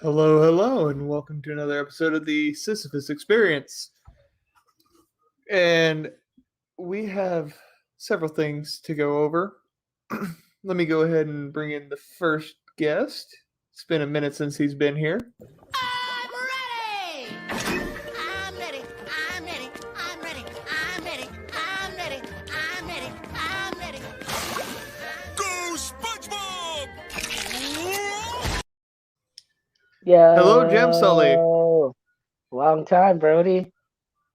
Hello, hello, and welcome to another episode of the Sisyphus Experience. And we have several things to go over. Let me go ahead and bring in the first guest. It's been a minute since he's been here. I'm ready! I'm ready, I'm ready, I'm ready, I'm ready, I'm ready, I'm ready, I'm ready. Go SpongeBob! Yo. Hello, Jam Sully. Long time, Brody.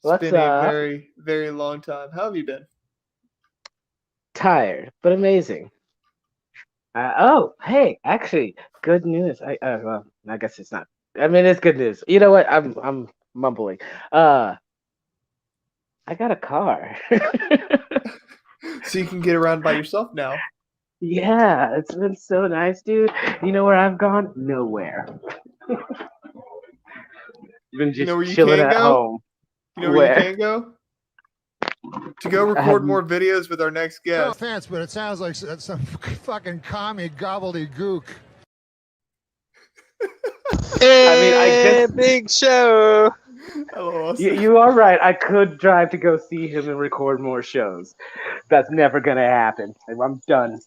What's It's been a up? very, very long time. How have you been? Tired, but amazing. Hey, actually, good news. Well, I guess it's not. I mean, it's good news. You know what? I'm mumbling. I got a car. So you can get around by yourself now. Yeah, it's been so nice, dude. You know where I've gone? Nowhere. Been just You know where you chilling can at go? home. You know where you Where? can go? To go I record have- more videos with our next No guest. offense, but it sounds like some fucking commie gobbledygook. I guess Big show. Hello, Austin. you are right. I could drive to go see him and record more shows. That's never gonna happen. I'm done.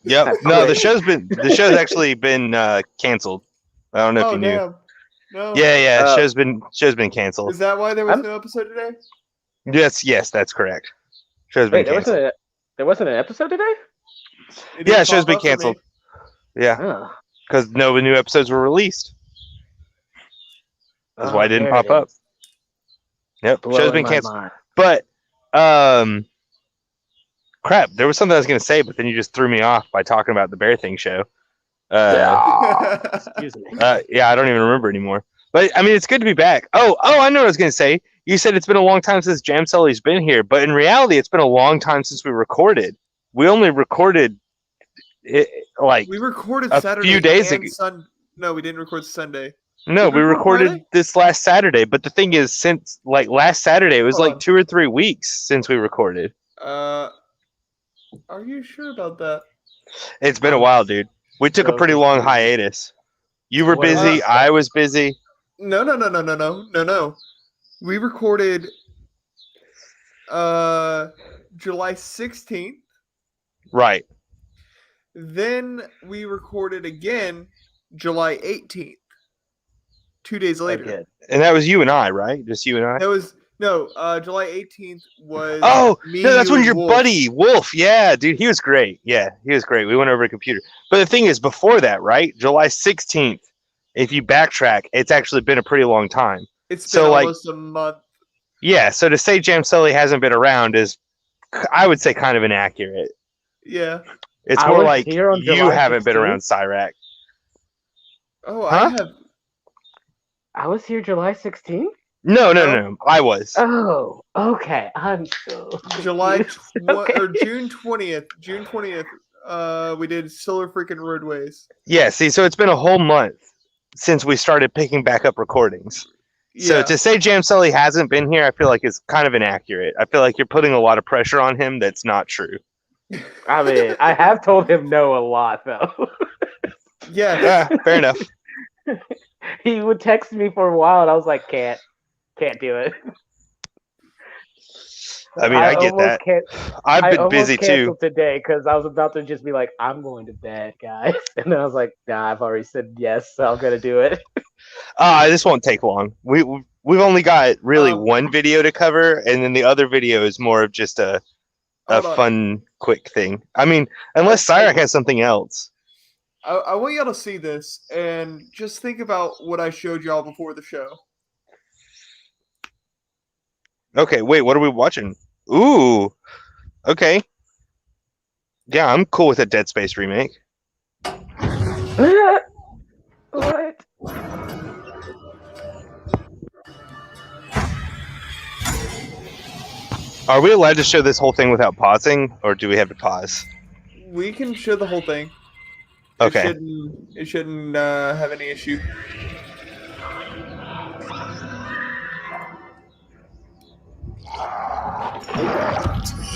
Yep. That's No, great. the show's actually been canceled. I don't know if Oh, you knew. damn. No. Yeah. Uh, show's been canceled. Is that why there was I'm- no episode today? Yes, that's correct. Show's been Wait, canceled. there wasn't an episode today? It Yeah, didn't show's pop been up for me. canceled. Yeah, Oh. because no new episodes were released. That's why it didn't there pop up. is. Yep, Blowing show's been my canceled. mind. But crap, there was something I was gonna say, but then you just threw me off by talking about the Bear Thing show. Excuse me. Yeah, I don't even remember anymore. But I mean, it's good to be back. Oh, I know what I was gonna say. You said it's been a long time since Jam Sully's been here, but in reality, it's been a long time since we recorded. We only recorded it like We recorded a Saturday few days and ago. No, we didn't record Sunday. No, Did we we record recorded Friday? this last Saturday. But the thing is, since like last Saturday, it was Hold like on. 2 or 3 weeks since we recorded. Are you sure about that? It's been a while, dude. We took a So pretty long confused. hiatus. You were What am I busy. saying? I was busy. No. We recorded July 16th. Right. Then we recorded again July 18th. 2 days later. Okay. And that was you and I, right? Just you and I. That was July 18th was Oh, me, no, that's you, when and your Wolf. buddy, Wolf. Yeah, dude, he was great. Yeah, he was great. We went over a computer. But the thing is, before that, right? July 16th, if you backtrack, it's actually been a pretty long time. It's been So, like- almost a month. Yeah, so to say Jam Sully hasn't been around is, I would say, kind of inaccurate. Yeah. It's I more was like here on you July haven't been 16th. around Cyrac. Oh, Huh? I have I was here July 16th? No, No. I was. Oh, okay. I'm so July confused. Okay. or June 20th. June 20th. We did Solar Freaking Roadways. Yeah, see, so it's been a whole month since we started picking back up recordings. So Yeah. to say Jam Sully hasn't been here, I feel like is kind of inaccurate. I feel like you're putting a lot of pressure on him that's not true. I mean, I have told him no a lot, though. Yeah. Yeah, fair enough. He would text me for a while, and I was like, can't do it. I mean, I get almost that. can't- I've I been almost busy too. canceled today because I was about to just be like, I'm going to bed, guys. And then I was like, nah, I've already said yes, so I'm going to do it. This won't take long. We've only got really Um, one video to cover, and then the other video is more of just a Hold on. fun, quick thing. I mean, unless Cyrac has something else. I want y'all to see this and just think about what I showed y'all before the show. Okay, wait, what are we watching? Ooh, okay. Yeah, I'm cool with a Dead Space remake. What? Are we allowed to show this whole thing without pausing, or do we have to pause? We can show the whole thing. Okay. It shouldn't have any issue.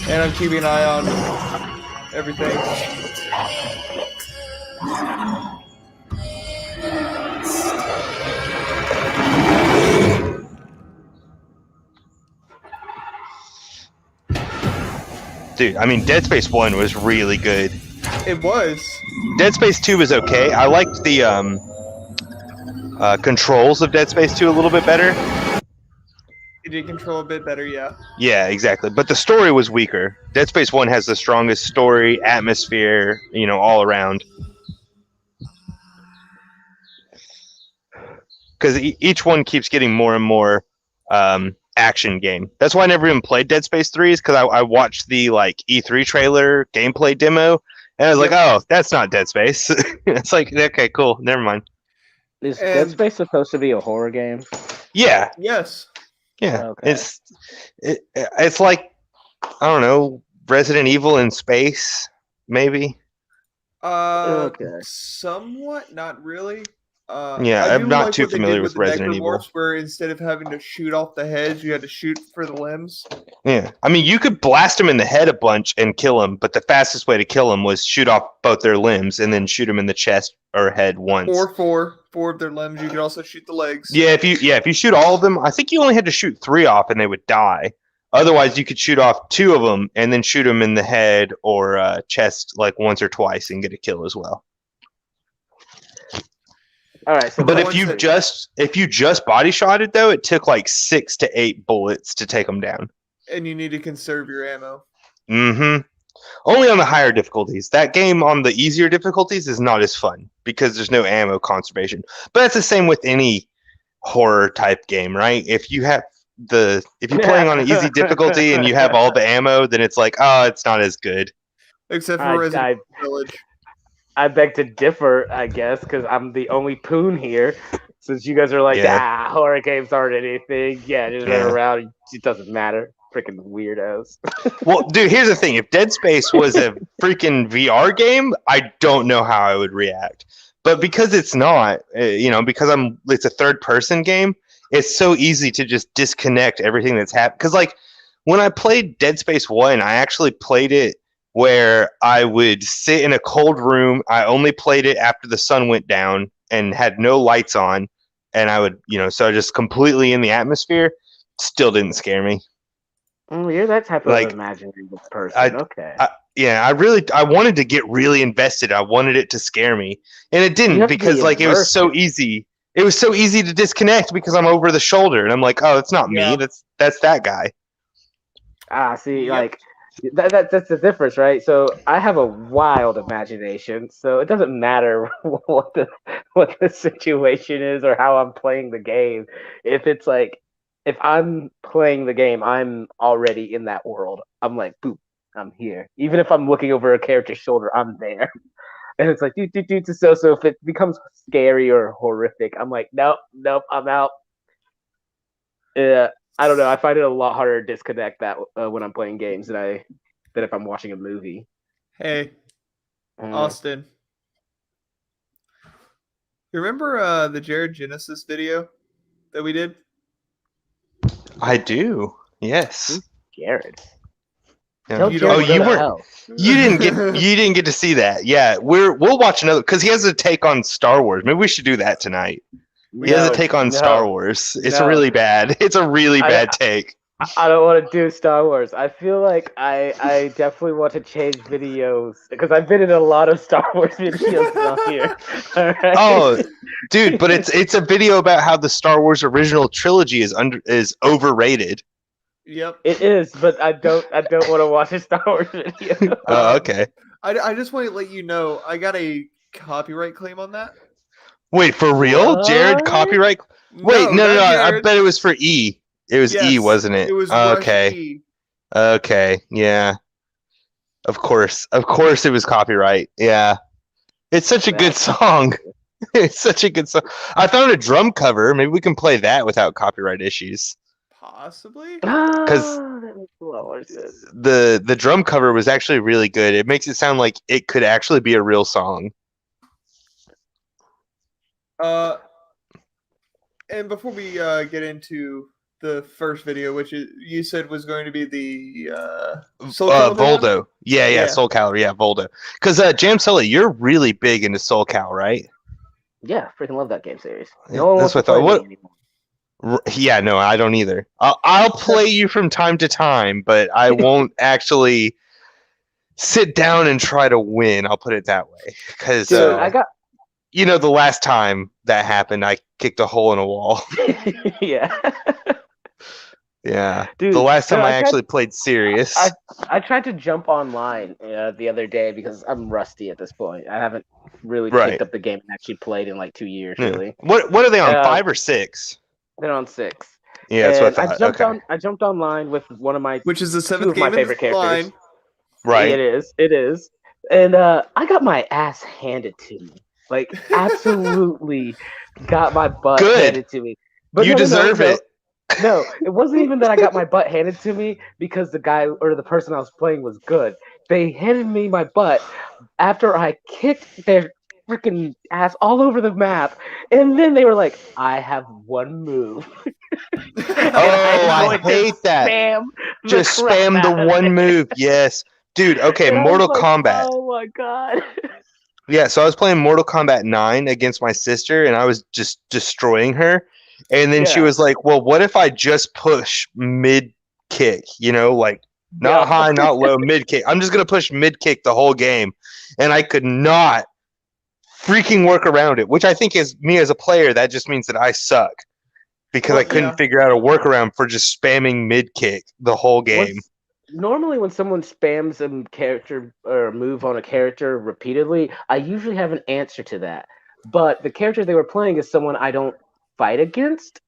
And I'm keeping an eye on everything. Dude, I mean, Dead Space 1 was really good. It was. Dead Space 2 was okay. I liked the controls of Dead Space 2 a little bit better. It did control a bit better, yeah. Yeah, exactly. But the story was weaker. Dead Space 1 has the strongest story, atmosphere, all around. Because each one keeps getting more and more action game. That's why I never even played Dead Space 3, is because I watched the E3 trailer gameplay demo, and I was like, oh, that's not Dead Space. It's like, okay, cool, never mind. Is Dead Space supposed to be a horror game? Yeah. Yes. Yeah. Okay. It's like, I don't know, Resident Evil in space, maybe. Okay. Somewhat, not really. Yeah, I I'm do not like too what they familiar did with the Resident Evil. Necromorphs, where instead of having to shoot off the heads, you had to shoot for the limbs. Yeah, I mean, you could blast them in the head a bunch and kill them, but the fastest way to kill them was shoot off both their limbs and then shoot them in the chest or head once. Or four of their limbs. You could also shoot the legs. Yeah, if you shoot all of them, I think you only had to shoot 3 off and they would die. Otherwise, you could shoot off 2 of them and then shoot them in the head or chest once or twice and get a kill as well. All right, so but if you just body shotted though, it took 6 to 8 bullets to take them down. And you need to conserve your ammo. Mm-hmm. Only on the higher difficulties. That game on the easier difficulties is not as fun because there's no ammo conservation. But that's the same with any horror type game, right? If you're playing on an easy difficulty and you have all the ammo, then it's it's not as good. Except for Resident Village. I beg to differ, I guess, because I'm the only poon here. Since you guys are horror games aren't anything. Yeah, just run around. It doesn't matter. Freaking weirdos. Well, dude, here's the thing. If Dead Space was a freaking VR game, I don't know how I would react. But because it's not, because it's a third-person game, it's so easy to just disconnect everything that's happened. Because, when I played Dead Space 1, I actually played it where I would sit in a cold room. I only played it after the sun went down and had no lights on. And I would, so just completely in the atmosphere. Still didn't scare me. Oh, you're that type of imaginary person. Okay. I wanted to get really invested. I wanted it to scare me. And it didn't because it was so easy. It was so easy to disconnect because I'm over the shoulder. And I'm like, oh, it's not me. That's that guy. See, that's the difference, right? So I have a wild imagination, so it doesn't matter what the situation is or how I'm playing the game. If it's if I'm playing the game, I'm already in that world. I'm like, boop, I'm here. Even if I'm looking over a character's shoulder, I'm there. And it's so if it becomes scary or horrific, I'm like, nope, I'm out. Yeah. I don't know. I find it a lot harder to disconnect that when I'm playing games than if I'm watching a movie. Hey, Austin. You remember the Jared Genesis video that we did? I do. Yes. Jared. Yeah. You didn't get to see that. Yeah, we'll watch another because he has a take on Star Wars. Maybe we should do that tonight. He has a take on Star Wars. It's really bad. It's a really bad take. I don't want to do Star Wars. I feel like I definitely want to change videos because I've been in a lot of Star Wars videos on here. Right? Oh, dude, but it's a video about how the Star Wars original trilogy is overrated. Yep, it is, but I don't want to watch a Star Wars video. Oh, okay. I just want to let you know I got a copyright claim on that. Wait, for real? What? Jared copyright? Wait, no. I bet it was for E. It was E, wasn't it? It was okay. E. Okay, yeah. Of course it was copyright. Yeah. It's such a good song. It's such a good song. I found a drum cover. Maybe we can play that without copyright issues. Possibly. Because the drum cover was actually really good. It makes it sound like it could actually be a real song. And before we get into the first video, which you said was going to be the Soulcalibur Voldo. Yeah, Soulcalibur. Yeah, Voldo. Because Jam Sully, you're really big into Soulcal, right? Yeah, freaking love that game series. No, that's what I thought. Yeah, no, I don't either. I'll play you from time to time, but I won't actually sit down and try to win. I'll put it that way, because Dude, I got the last time that happened, I kicked a hole in a wall. yeah. Yeah, Dude, the last time no, I I tried- actually played serious. I tried to jump online the other day because I'm rusty at this point. I haven't really Right. picked up the game and actually played in like 2 years, Yeah. really. What are they on? 5 or 6? They're on 6. Yeah, that's what And I thought. I jumped online with one of my Which is the two seventh of my game in favorite the characters. line. Right. It is. And I got my ass handed to me. Like absolutely got my butt Good. handed to me. But You no, deserve it. No, it wasn't even that I got my butt handed to me because the guy or the person I was playing was good. They handed me my butt after I kicked their freaking ass all over the map, and then they were like, "I have one move." I hate that. Just spam the one move. Yes, dude. Okay, And I was Mortal like, Kombat. Oh my god. Yeah, so I was playing Mortal Kombat 9 against my sister, and I was just destroying her. And then she Yeah. was like, "Well, what if I just push mid kick? You know, like not Yeah. high, not low, mid kick. I'm just gonna push mid kick the whole game." And I could not freaking work around it, which I think is me as a player. That just means that I suck because I couldn't figure out a workaround for just spamming mid kick the whole game. Normally, when someone spams a character or move on a character repeatedly, I usually have an answer to that. But the character they were playing is someone I don't fight against,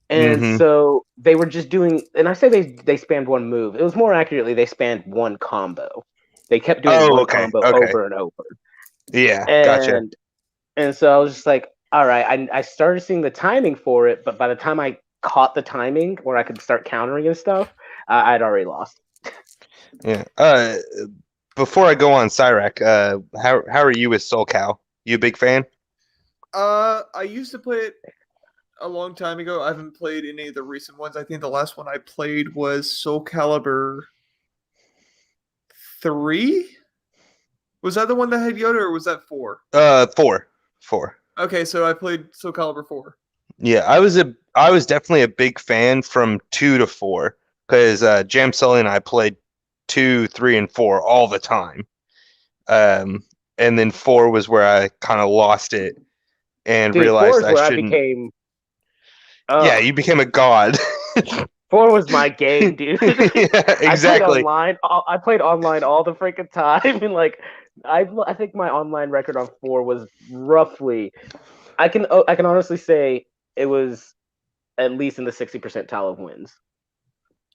and so they were just doing. And I say they spammed one move. It was more accurately they spammed one combo. They kept doing one combo over and over. Yeah, and, gotcha. And so I was just like, all right. I started seeing the timing for it, but by the time I caught the timing where I could start countering and stuff, I'd already lost. Yeah. Before I go on, Cyrac, how are you with Soulcal? You a big fan? I used to play it a long time ago. I haven't played any of the recent ones. I think the last one I played was Soulcalibur 3. Was that the one that had Yoda, or was that 4? 4. Okay, so I played Soulcalibur 4. Yeah, I was definitely a big fan from 2 to 4 because Jam Sully and I played 2, 3, and 4 all the time. And then 4 was where I kind of lost it and realized I shouldn't. Yeah, you became a god. 4 was my game, dude. Yeah, exactly. I played online all the freaking time, and like I think my online record on 4 was roughly. I can honestly say it was at least in the 60th percentile of wins.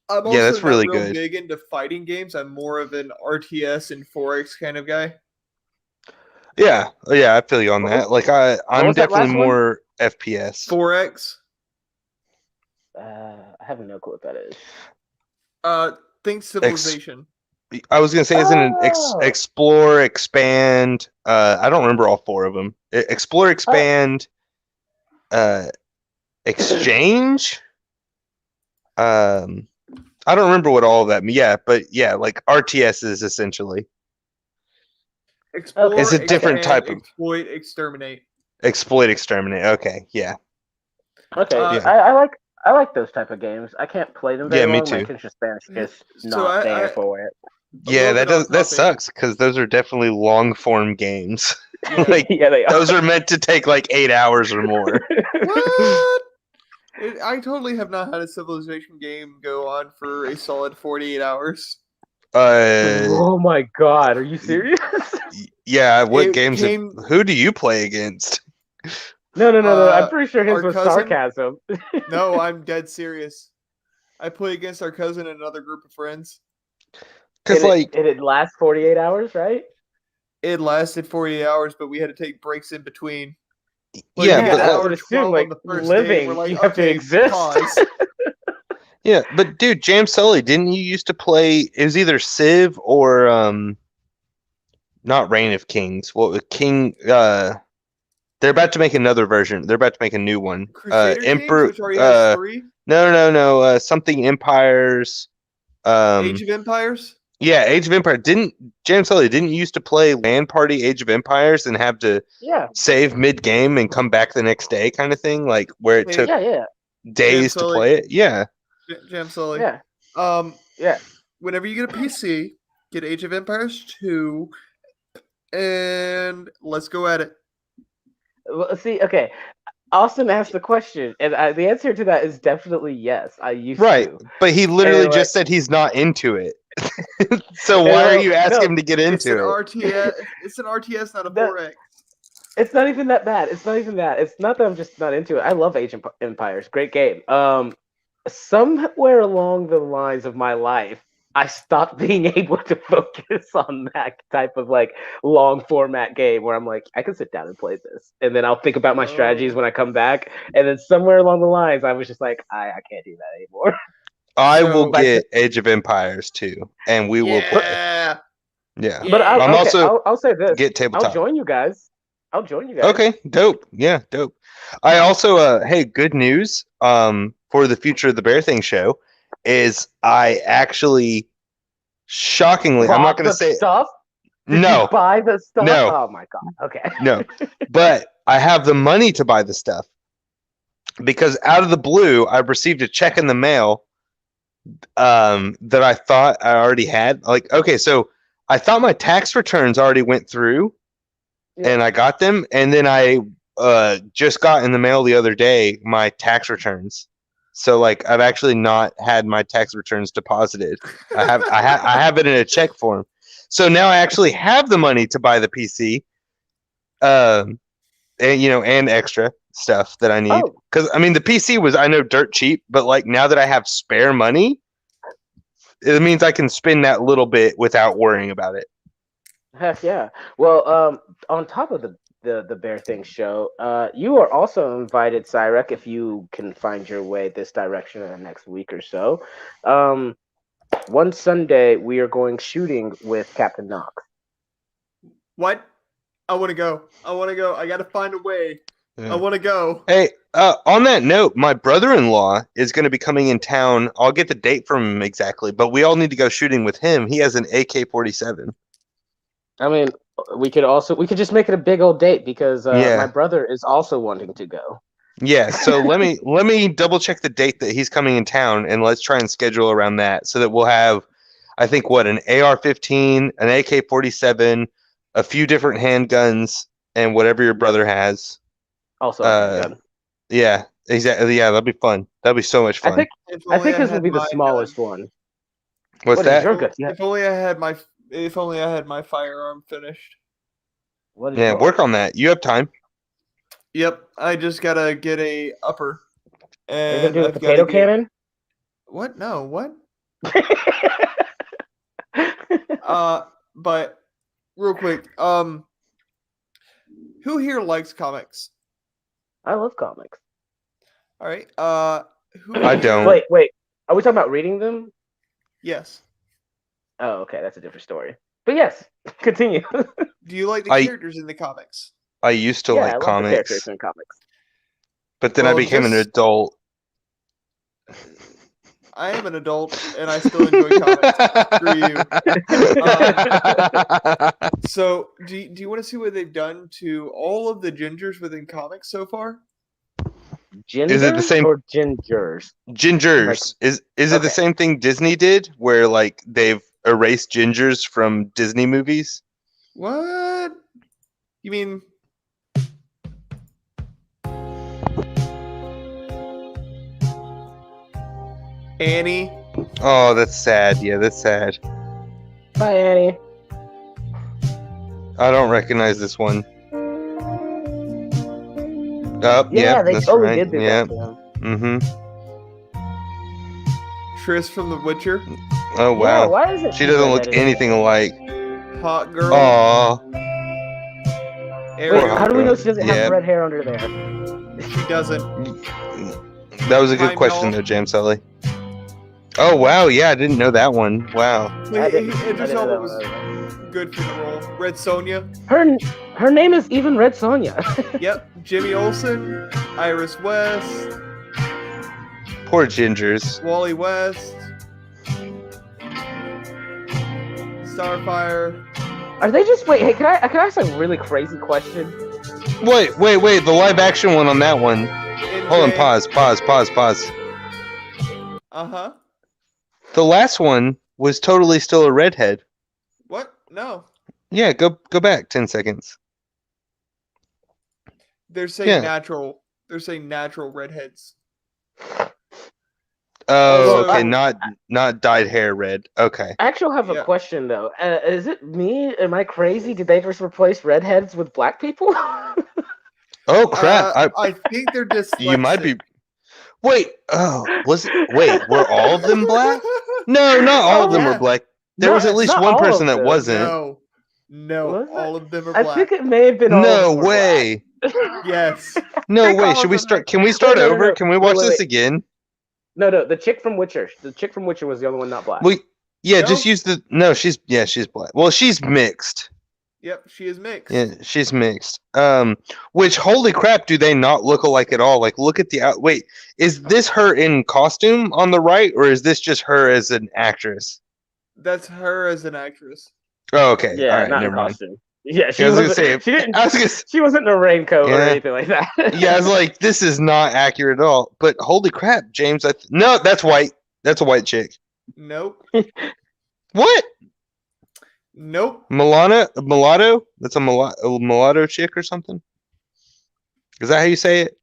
I'm also that's really not real good. big into fighting games. I'm more of an RTS and 4X kind of guy. Yeah, I feel you on that. Like I'm definitely more FPS. 4X. I have no clue what that is. Think Civilization. I was gonna say, isn't it explore, expand? I don't remember all 4 of them. Explore, expand, exchange. I don't remember what all of that. Yeah, but yeah, like RTS is essentially. Explore, it's a different type of exploit, exterminate. Exploit, exterminate. Okay, yeah. Okay, yeah. I like those type of games. I can't play them very me long. too. My attention span is just So not there for it. Yeah, that sucks because those are definitely long form games. Yeah. Like yeah, they are. those are meant to take like 8 hours or more. What? I totally have not had a Civilization game go on for a solid 48 hours. Oh my god, are you serious? Yeah, what games? Who do you play against? No. I'm pretty sure his was sarcasm. No, I'm dead serious. I play against our cousin and another group of friends. Because it lasts 48 hours, right? It lasted 48 hours, but we had to take breaks in between. Like, yeah, but I would assume like living, day, like, you have to exist. Pause. Yeah, but dude, Jam Sully, didn't you used to play? It was either Civ or not Reign of Kings. What was King? They're about to make another version. They're about to make a new one. Emperor. Which already has 3? No. Something Empires. Age of Empires. Yeah, Age of Empires. Jam Sully didn't you used to play LAN Party Age of Empires and have to save mid game and come back the next day, kind of thing, like where it took days to play it. Yeah. Jam Sully. Yeah. Whenever you get a PC, get Age of Empires 2, and let's go at it. Well, see, okay. Austin asked the question, and the answer to that is definitely yes. I used Right, to. but he literally And, just said he's not into it. So why are you asking him to get It's an into it? RTS. It's an RTS, not a That- 4X. It's not even that bad. It's not even that. It's not that I'm just not into it. I love Age of Empires. Great game. Somewhere along the lines of my life, I stopped being able to focus on that type of like long format game where I'm like, I can sit down and play this, and then I'll think about my strategies when I come back. And then somewhere along the lines, I was just like, I can't do that anymore. I So, will get Age of Empires 2, and we will play. Yeah. Yeah. But I'm okay, also I'll say this. get tabletop. I'll join you guys. Okay, dope. Yeah, dope. I also hey, good news for the Future of the Bear Thing show is I actually shockingly, I'm not Bought going to the say stuff. Did no. you buy the stuff? No. Oh my god. Okay. No. But I have the money to buy the stuff because out of the blue, I received a check in the mail that I thought I already had. Like, okay, so I thought my tax returns already went through. Yeah. And I got them, and then I just got in the mail the other day my tax returns. So like I've actually not had my tax returns deposited. I have it in a check form. So now I actually have the money to buy the PC, and and extra stuff that I need. Because I mean the PC was I know dirt cheap, but like now that I have spare money, it means I can spend that little bit without worrying about it. Heck yeah. Well, on top of the Bear Thing show, you are also invited, Cyrek, if you can find your way this direction in the next week or so. One Sunday, we are going shooting with Captain Knox. What? I want to go. I got to find a way. Yeah. I want to go. Hey, on that note, my brother-in-law is going to be coming in town. I'll get the date from him exactly, but we all need to go shooting with him. He has an AK-47. I mean, we could just make it a big old date because Yeah. my brother is also wanting to go. Yeah, so let me double check the date that he's coming in town, and let's try and schedule around that so that we'll have, I think, an AR-15, an AK-47, a few different handguns, and whatever your brother has. Also, a handgun. Yeah, exactly. Yeah, that'd be fun. That'd be so much fun. I think this will be the smallest one. What's What that? is your gun? Yeah. If only I had my firearm finished. What is Yeah, yours? work on that. You have time. Yep, I just gotta get a upper. Are you And gonna do a I've potato gotta get- cannon? What? No, what? But real quick, who here likes comics? I love comics. All right. Who I here- don't. Wait. Are we talking about reading them? Yes. Oh, okay, that's a different story. But yes, continue. Do you like the characters in the comics? I used to I like love the comics, characters in comics. but then I Well, became an just- adult. I am an adult and I still enjoy comics. Screw you. So, do you want to see what they've done to all of the gingers within comics so far? Gingers the same- or gingers? Gingers. Is it the Okay. same thing Disney did, where like they've erased gingers from Disney movies? What? You mean? Annie? Oh, that's sad. Yeah, that's sad. Bye, Annie. I don't recognize this one. Oh, Yeah, they that's totally right. did do Yeah. that to him. Mm-hmm. Triss from The Witcher? Oh Yeah, wow. why is it? She doesn't look anything alike. Hot girl? Aw. Ariel? Wait, how do we know she doesn't Yeah. have red hair under there? She doesn't. That was a good I question know. though, Jam Sully. Oh wow, yeah, I didn't know that one. Wow. I didn't- I Idris didn't Elba know was that. good for the role. Red Sonja? Her name is even Red Sonja. Yep. Jimmy Olsen? Iris West? Poor gingers. Wally West? Starfire? Are they just wait? Hey, can I ask a really crazy question? Wait, the live action one on that one. Hold on, NJ? pause. Uh-huh. The last one was totally still a redhead. No. Yeah, go back 10 seconds. They're saying Yeah. natural. They're saying natural redheads. Oh, Also- okay, not dyed hair red. Okay. I actually have a Yeah. question though. Is it me? Am I crazy? Did they just replace redheads with black people? Oh crap! I think they're dyslexic. You might be. Wait. Oh, was it? Wait, were all of them black? No, not all of them Yeah. were black. There was at least Not one all person of that them. wasn't. No, Was it? all of them are I black. think it may have been all of No them were way. black. Yes. No Think way. all Should of we them start? are- Can we start no, over? no. Can we watch Wait. this again? No, the chick from Witcher. The chick from Witcher was the only one not black. Yeah, No? just use the. No, she's black. Well, she's mixed. Yep, she is mixed. Yeah, she's mixed. Which holy crap, do they not look alike at all? Like, look at the out. Wait, is this her in costume on the right, or is this just her as an actress? That's her as an actress. Oh, okay. Yeah, all right, not in never mind. costume. Yeah, she I was gonna wasn't. say, She didn't. I was gonna s- She wasn't in a raincoat or Yeah. anything like that. Yeah, I was like, this is not accurate at all. But holy crap, James! No, that's white. That's a white chick. Nope. What? Nope. Mulatto? That's a mulatto chick or something? Is that how you say it?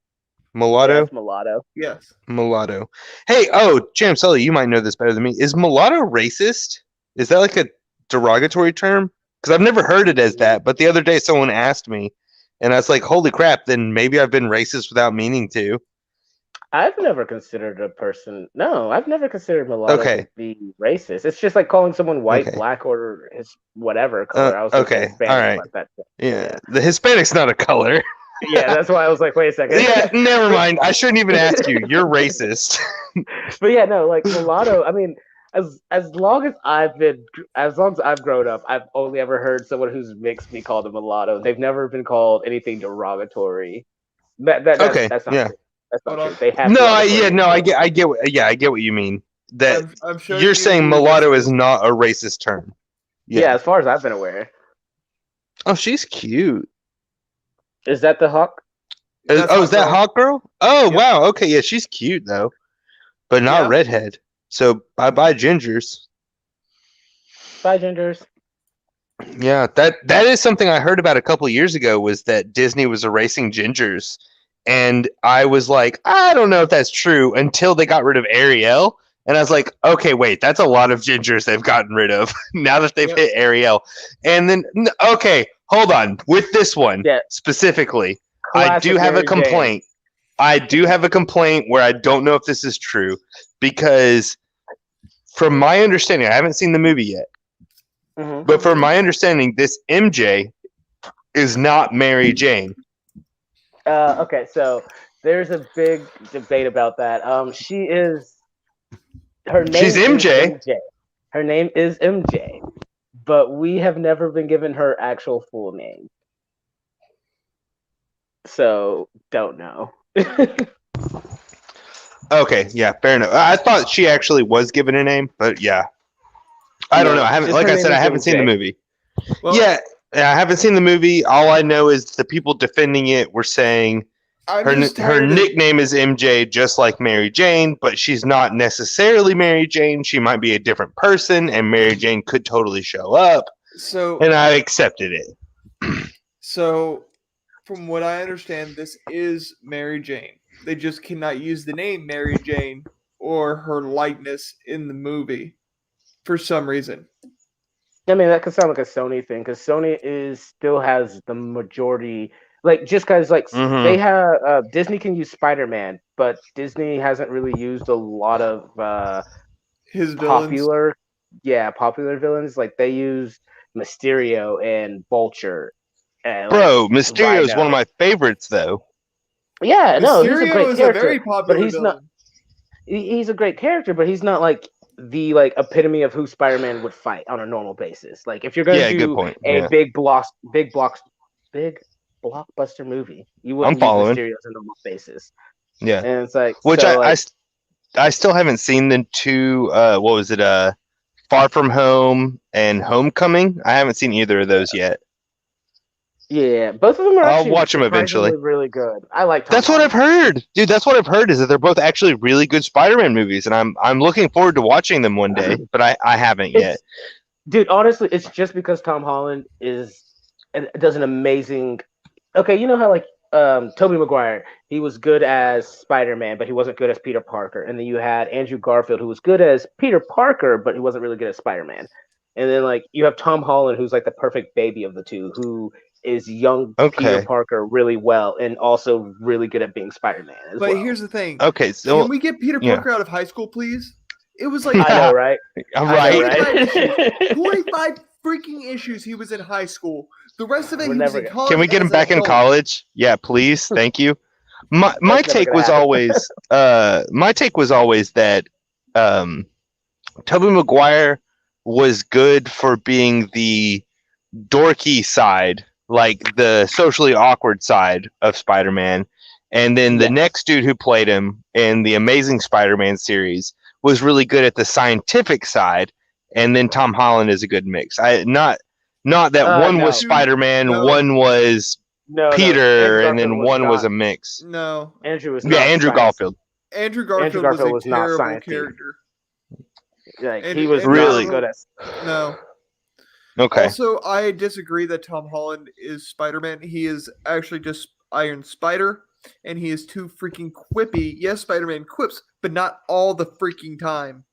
Mulatto? Yes, mulatto. Yes. Mulatto. Hey, Jam Sully, you might know this better than me. Is mulatto racist? Is that like a derogatory term? Because I've never heard it as that, but the other day someone asked me, and I was like, holy crap, then maybe I've been racist without meaning to. I've never considered a person. No, I've never considered mulatto Okay. to be racist. It's just like calling someone white, Okay. black, or his whatever color. I was okay, Hispanic, all right. but that's Yeah, the Hispanic's not a color. yeah, that's why I was like, wait a second. Yeah, never mind. I shouldn't even ask you. You're racist. But yeah, no, like mulatto. I mean, as long as I've grown up, I've only ever heard someone who's mixed be called a mulatto. They've never been called anything derogatory. Okay, That's not yeah. true. That's not Hold true. on. They have I get what you mean. That I'm sure you're you saying knew mulatto this. is not a racist term. Yeah, as far as I've been aware. Oh, she's cute. Is that the hawk? That's Is that Hawk Hawk Girl? Oh, Yep. wow. Okay, yeah, she's cute though, but not Yeah. redhead. So bye gingers. Bye, gingers. Yeah, that is something I heard about a couple years ago. Was that Disney was erasing gingers, and I was like, I don't know if that's true until they got rid of Ariel, and I was like, okay, wait, that's a lot of gingers they've gotten rid of now that they've Yep. hit Ariel, and then okay, hold on with this one Yeah. specifically. I do Classic have a Mary Jane. complaint. I do have a complaint where I don't know if this is true because, from my understanding, I haven't seen the movie yet, Mhm. but from my understanding, this MJ is not Mary Jane. Okay, so there's a big debate about that. She is. Her name She's is MJ. MJ. Her name is MJ, but we have never been given her actual full name. So don't know. Okay, yeah, fair enough. I thought she actually was given a name, but yeah, I don't No, know. I haven't, just like her I name said, I is haven't seen the MJ. movie. Well, Yeah, I haven't seen the movie. All I know is the people defending it were saying I'm her just her tired of- nickname is MJ, just like Mary Jane, but she's not necessarily Mary Jane. She might be a different person, and Mary Jane could totally show up, So, and I accepted it. so from what I understand, this is Mary Jane. They just cannot use the name Mary Jane or her likeness in the movie for some reason. I mean, that could sound like a Sony thing because Sony still has the majority. Like, just because Mhm. they have Disney can use Spider-Man, but Disney hasn't really used a lot of His villains. popular villains. Like they used Mysterio and Vulture. And, Bro, Mysterio is Rhino. one of my favorites, though. Yeah, no, he's a Mysterio great is character. a very popular he's villain. not- He's a great character, but he's not like the epitome of who Spider-Man would fight on a normal basis. Like if you're going Yeah, to good do point. a Yeah. big blockbuster movie, you wouldn't use following. Mysterio on a normal basis. Yeah, And it's like which so, I still haven't seen the two. What was it? Far From Home and Homecoming. I haven't seen either of those yet. yeah, both of them are. I'll actually watch 'em eventually. surprisingly Really good. I like. Tom That's what I've Holland. heard, dude. That's what I've heard is that they're both actually really good Spider-Man movies, and I'm looking forward to watching them one day, but I haven't yet. Dude, honestly, it's just because Tom Holland does an amazing. Okay, you know how like Tobey Maguire, he was good as Spider-Man, but he wasn't good as Peter Parker. And then you had Andrew Garfield, who was good as Peter Parker, but he wasn't really good as Spider-Man. And then like you have Tom Holland, who's like the perfect baby of the two, who is young Peter Parker really well, and also really good at being Spider-Man as well. But here's the thing. Okay, so can we get Peter Parker out of high school, please? It was like I know, right? I'm right. 25 freaking issues he was in high school. The rest of it, We're he was never in college. Can we get him as an back in adult. college? Yeah, please. Thank you. My That's take never was gonna always that Tobey Maguire was good for being the dorky side, like the socially awkward side of Spider-Man. And then the next dude who played him in the Amazing Spider-Man series was really good at the scientific side. And then Tom Holland is a good mix. Not that one was Spider-Man, one was Peter, and then one was a mix. No. Andrew was Andrew Garfield. Andrew Garfield was a not terrible sciencey. character. Like, And- he was and really not good at. No. Okay. Also, I disagree that Tom Holland is Spider-Man. He is actually just Iron Spider, and he is too freaking quippy. Yes, Spider-Man quips, but not all the freaking time.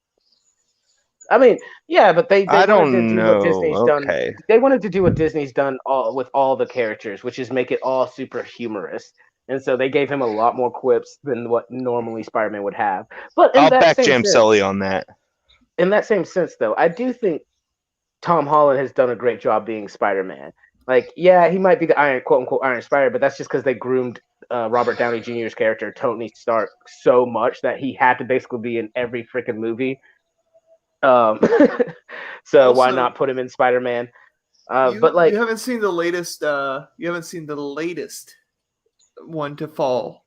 I mean, yeah, but they I wanted to don't do know. what Disney's done. They wanted to do what Disney's done with all the characters, which is make it all super humorous. And so they gave him a lot more quips than what normally Spider-Man would have. But I'll back Jam Sully on that. In that same sense, though, I do think Tom Holland has done a great job being Spider-Man. Like, yeah, he might be the quote unquote Iron Spider, but that's just because they groomed Robert Downey Jr.'s character, Tony Stark, so much that he had to basically be in every freaking movie. So Also, why not put him in Spider-Man? But like, you haven't seen the latest. You haven't seen the latest one to fall.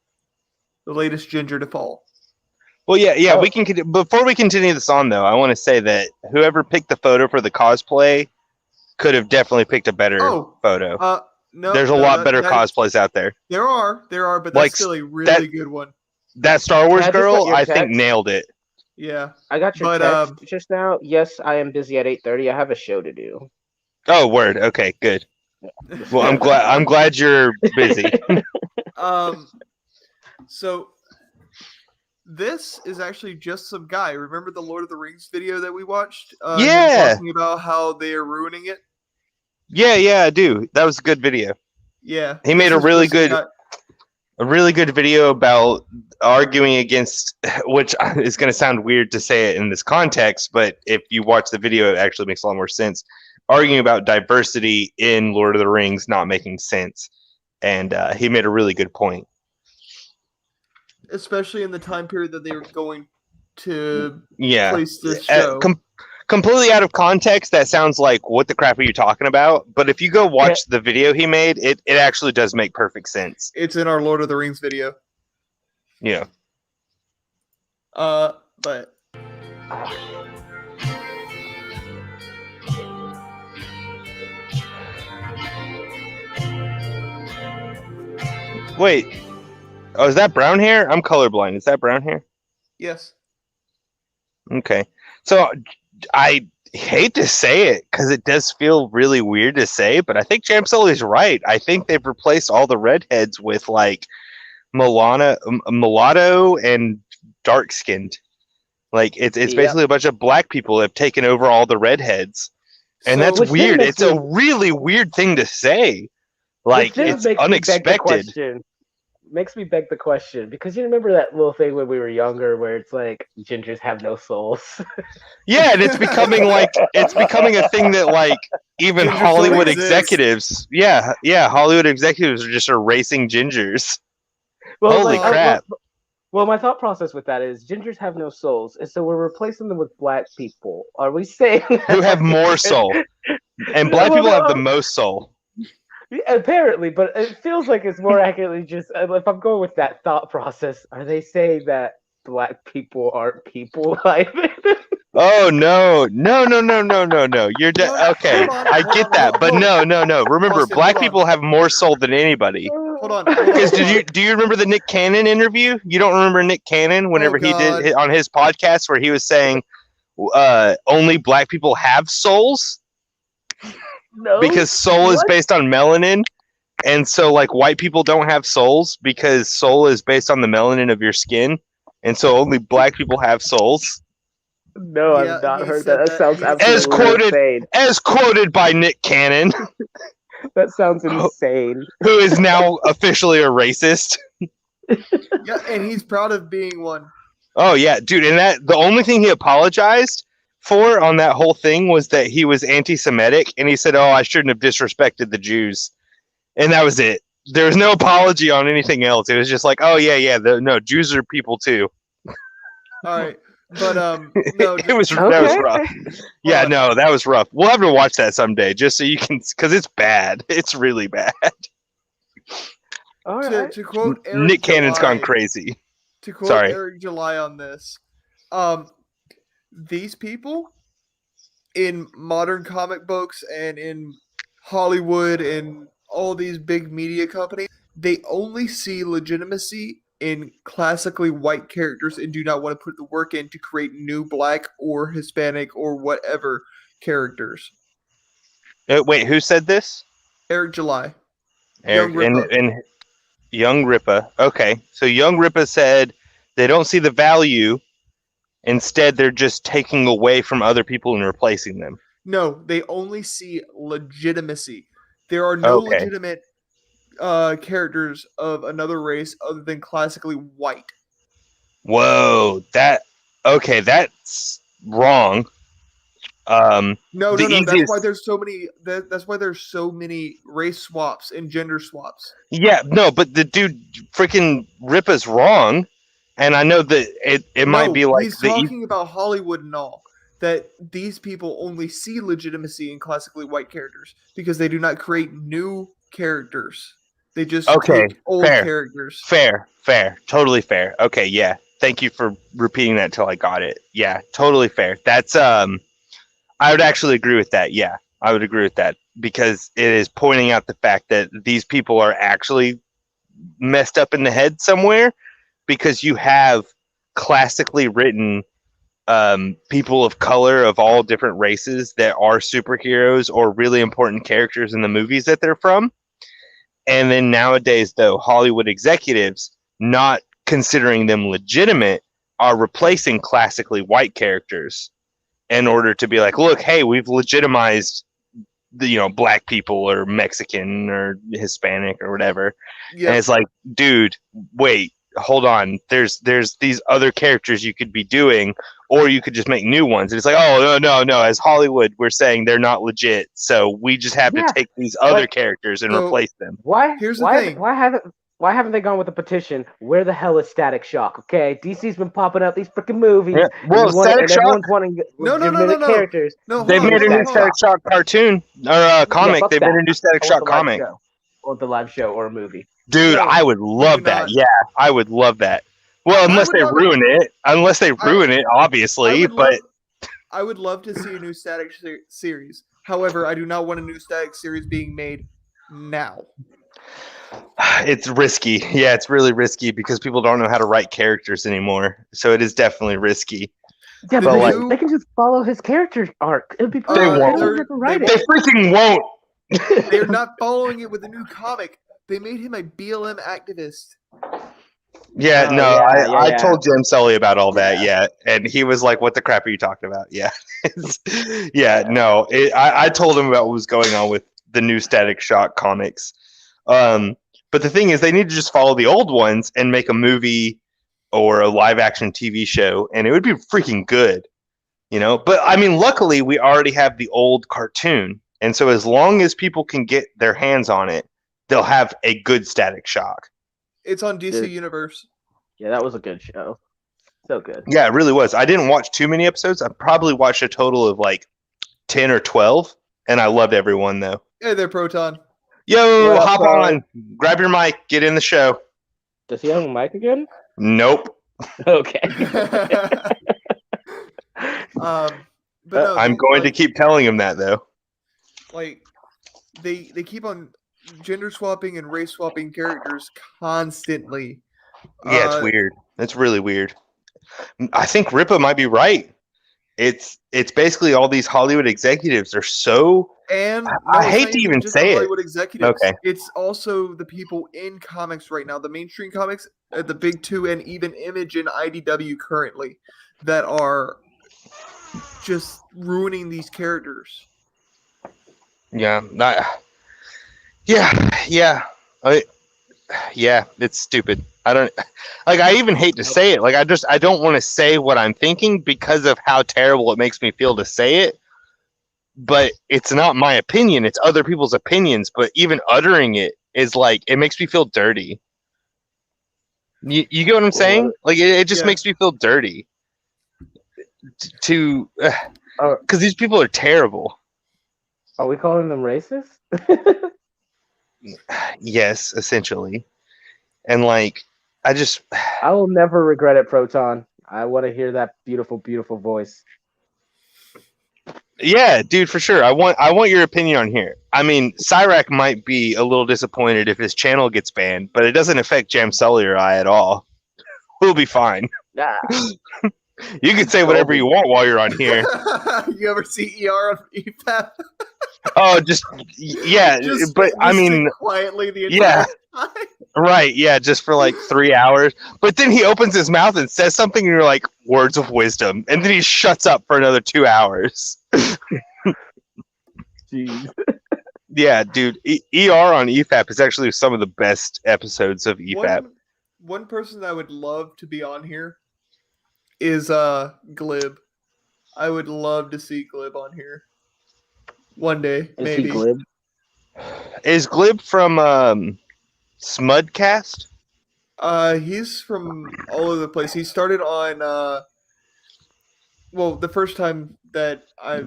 The latest Ginger to fall. Well, yeah. We can. Before we continue this on, though, I want to say that whoever picked the photo for the cosplay could have definitely picked a better photo. No, there's a lot better cosplays out there. There are, but that's still a really good one. That Star Wars girl, I text? think, nailed it. Yeah, I got your text just now. Yes, I am busy at 8:30. I have a show to do. Oh, word. Okay, good. Well, I'm glad you're busy. So this is actually just some guy. Remember the Lord of the Rings video that we watched? Yeah. Talking about how they are ruining it. Yeah, I do. That was a good video. Yeah. He made a really good video about arguing against, which is going to sound weird to say it in this context, but if you watch the video, it actually makes a lot more sense. Arguing about diversity in Lord of the Rings not making sense. And he made a really good point. Especially in the time period that they were going to place this show. show. Completely out of context, that sounds like, what the crap are you talking about? But if you go watch the video he made, it actually does make perfect sense. It's in our Lord of the Rings video. Yeah. But wait. Oh, is that brown hair? I'm colorblind. Is that brown hair? yes. Okay. So I hate to say it because it does feel really weird to say, but I think Jam Sully's right. I think they've replaced all the redheads with like mulatto and dark skinned. Like it's basically a bunch of black people that have taken over all the redheads. And that's weird. It's a really weird thing to say. Like it's unexpected. Makes me beg the question, because you remember that little thing when we were younger where it's like gingers have no souls. Yeah, and it's becoming a thing that like even Ginger Hollywood still executives, Hollywood executives are just erasing gingers. Well, holy crap. Well, my thought process with that is gingers have no souls, and so we're replacing them with black people. Are we saying who have more soul? And black people have the most soul. Apparently, but it feels like it's more accurately just, if I'm going with that thought process, are they saying that black people aren't people? Oh, no. You're okay. I get that, but no. Remember, black people have more soul than anybody. Hold on. Because do you remember the Nick Cannon interview? You don't remember Nick Cannon whenever he did on his podcast where he was saying only black people have souls? No. because soul is What? based on melanin, and so like white people don't have souls because soul is based on the melanin of your skin, and so only black people have souls. No, Yeah, I've not he heard said that. That that. sounds He said absolutely insane. As quoted by Nick Cannon, That sounds insane. who is now officially a racist. Yeah, and he's proud of being one. Oh yeah, dude, and that the only thing he apologized for on that whole thing was that he was anti-Semitic, and he said, "Oh, I shouldn't have disrespected the Jews," and that was it. There was no apology on anything else. It was just like, "Oh yeah, no, Jews are people too." All right, but no, It was Okay. that was rough. Yeah, on. no, that was rough. We'll have to watch that someday, just so you can, because it's bad. It's really bad. All right. to quote Eric Nick Cannon's July, gone crazy. To quote Sorry. Eric July on this, these people in modern comic books and in Hollywood and all these big media companies, they only see legitimacy in classically white characters and do not want to put the work in to create new black or Hispanic or whatever characters. Wait, who said this? Eric July. Eric, Young Ripa. and Young Ripa. Okay, so Young Ripa said they don't see the value. Instead, they're just taking away from other people and replacing them. No, they only see legitimacy. There are no Okay. legitimate characters of another race other than classically white. Whoa, that's wrong. No. The That's easiest- why there's so many. That's why there's so many race swaps and gender swaps. Yeah, no, but the dude freaking Ripa's wrong, and I know that it might be like he's the talking about Hollywood and all. That these people only see legitimacy in classically white characters because they do not create new characters. They just Okay, take old fair. characters. fair, totally fair. Okay, yeah, thank you for repeating that till I got it. Yeah, totally fair. That's I would actually agree with that. Yeah, I would agree with that because it is pointing out the fact that these people are actually messed up in the head somewhere because you have classically written people of color of all different races that are superheroes or really important characters in the movies that they're from. And then nowadays, though, Hollywood executives, not considering them legitimate, are replacing classically white characters in order to be like, look, hey, we've legitimized the black people or Mexican or Hispanic or whatever. Yeah, And it's like, dude, wait, hold on. There's these other characters you could be doing, or you could just make new ones. And it's like, oh no. As Hollywood, we're saying they're not legit, so we just have to take these other characters and So- replace them. Why? Here's the why, thing. Why haven't they gone with a petition? Where the hell is Static Shock? Okay, DC's been popping out these freaking movies. Yeah, well, Static Shock- everyone's wanting No. legitimate characters. No, They've hold made a on, new hold on. Static Shock cartoon or comic. fuck They've that. made a new Static I Shock want the live comic. show. I want the live show or a movie. Dude, No, I would love do that. not. Yeah, I would love that. Well, I unless would they love ruin it. Unless they ruin it, obviously. But I would love to see a new Static series. However, I do not want a new Static series being made now. it's risky. Yeah, it's really risky because people don't know how to write characters anymore. So it is definitely risky. Yeah, The but new- they can just follow his character arc. It'd be They perfect. won't. don't have to write They it. They freaking won't. They're not following it with a new comic. They made him a BLM activist. Yeah, Oh, no, yeah, I yeah. told Jim Sully about all that, yeah. And he was like, what the crap are you talking about? Yeah. I told him about what was going on with the new Static Shock comics. But the thing is, they need to just follow the old ones and make a movie or a live action TV show, and it would be freaking good, But I mean, luckily, we already have the old cartoon. And so as long as people can get their hands on it, they'll have a good Static Shock. It's on DC Dude. Universe. Yeah, that was a good show. So good. Yeah, it really was. I didn't watch too many episodes. I probably watched a total of like 10 or 12, and I loved everyone though. Hey there, Proton. Yo, What up, hop bro? on. Grab your mic. Get in the show. Does he have a mic again? Nope. Okay. But no, I'm going to keep telling him that though. like they keep on gender swapping and race swapping characters constantly. Yeah, it's weird. It's really weird. I think Ripa might be right. It's basically all these Hollywood executives are so And no, I it's hate not to even just the say it. Hollywood executives. Okay. It's also the people in comics right now, the mainstream comics, the big two, and even Image and IDW currently, that are just ruining these characters. Yeah. Yeah. Yeah. It's stupid. I don't like. I even hate to say it. Like, I don't want to say what I'm thinking because of how terrible it makes me feel to say it. But it's not my opinion. It's other people's opinions. But even uttering it is like, it makes me feel dirty. You get what I'm saying? Like, it just Yeah. makes me feel dirty. Are, Because these people are terrible. are we calling them racist? Yes, essentially. And like, I just, I will never regret it, Proton. I want to hear that beautiful, beautiful voice. yeah, dude, for sure. I want your opinion on here. I mean, Cyrac might be a little disappointed if his channel gets banned, but it doesn't affect Jam Sully or I at all. We'll be fine. Ah, You can say whatever you want while you're on here. You ever see ER of EFAP? Oh, just yeah, Just but I listening mean, quietly the yeah. entire time. right, yeah, just for like 3 hours. But then he opens his mouth and says something, and you're like, words of wisdom, and then he shuts up for another 2 hours. jeez. Yeah, dude, ER on EFAP is actually some of the best episodes of EFAP. One person that I would love to be on here is Glib. I would love to see Glib on here one day, Is he maybe. glib? Is Glib from Smudcast? He's from all over the place. He started on well, the first time that I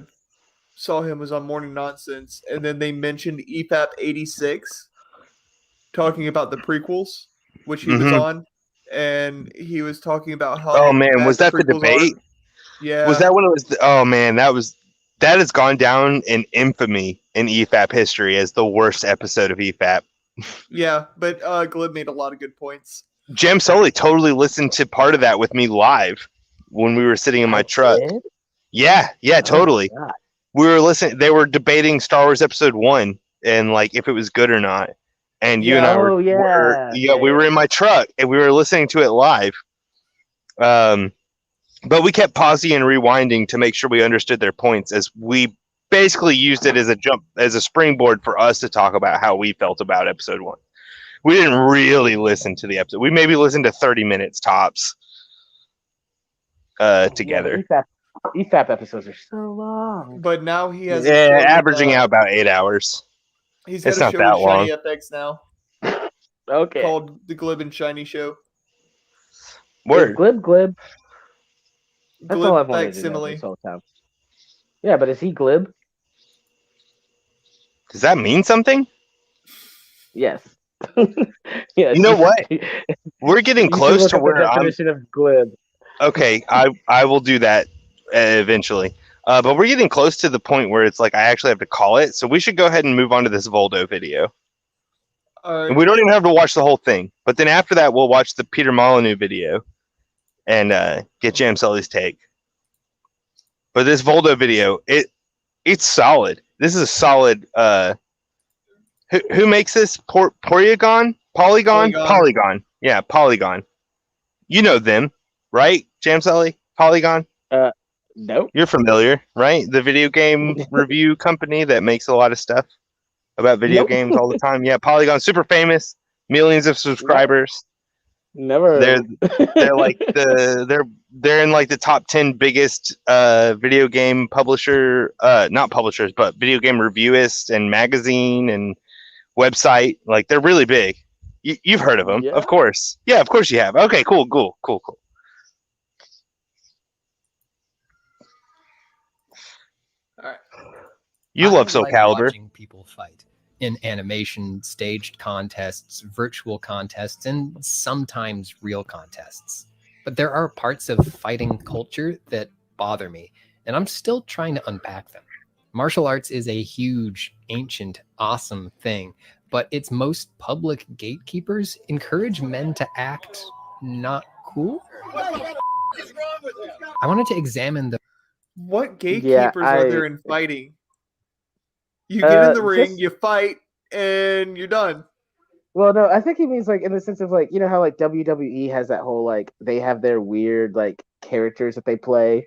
saw him was on Morning Nonsense, and then they mentioned EFAP 86, talking about the prequels, which he was Mhm. on, and he was talking about how. Oh man, bad was that the prequels debate? are. Yeah. Was that when it was? Oh man, that has gone down in infamy in EFAP history as the worst episode of EFAP. Yeah, but Glib made a lot of good points. Jem Sully totally listened to part of that with me live when we were sitting in my truck. Did? Yeah, totally. Oh, God. We were listening. They were debating Star Wars Episode 1 and like if it was good or not. And you and I Oh, we were in my truck and we were listening to it live. But we kept pausing and rewinding to make sure we understood their points, as we basically used it as a springboard for us to talk about how we felt about Episode 1. We didn't really listen to the episode. We maybe listened to 30 minutes tops together. Yeah, EFAP episodes are so long. But now he has Yeah, a show averaging with, out about 8 hours. He's got It's a not show that with Shiny long. FX now Okay. called the Glib and Shiny Show. Word. Glib. That's Glib all I've wanted to know facsimile. this whole time. Yeah, but is he glib? Does that mean something? Yes. Yeah. You know what? We're getting close to where the I'm. definition of glib. Okay, I will do that eventually. But we're getting close to the point where it's like I actually have to call it. So we should go ahead and move on to this Voldo video. And we don't even have to watch the whole thing. But then after that, we'll watch the Peter Molyneux video and get Jam Sully's take. But this Voldo video, it's solid. This is a solid. Who makes this? Polygon? Polygon. Yeah, Polygon. You know them, right? Jam Sully? Polygon? Nope. You're familiar, right? The video game review company that makes a lot of stuff about video games all the time. Yeah, Polygon, super famous, millions of subscribers. Never. They're like they're in like the top 10 biggest video game publisher, not publishers, but video game reviewists and magazine and website. Like they're really big. You've heard of them, Yeah. of course. Yeah, of course you have. Okay, cool. All right. You I love like Soulcalibur. watching people fight in animation, staged contests, virtual contests, and sometimes real contests. But there are parts of fighting culture that bother me, and I'm still trying to unpack them. Martial arts is a huge, ancient, awesome thing, but its most public gatekeepers encourage men to act not cool. I wanted to examine the What gatekeepers are I- there in fighting? You get in the ring, just- you fight, and you're done. Well, no, I think he means like in the sense of like you know how like WWE has that whole like they have their weird like characters that they play.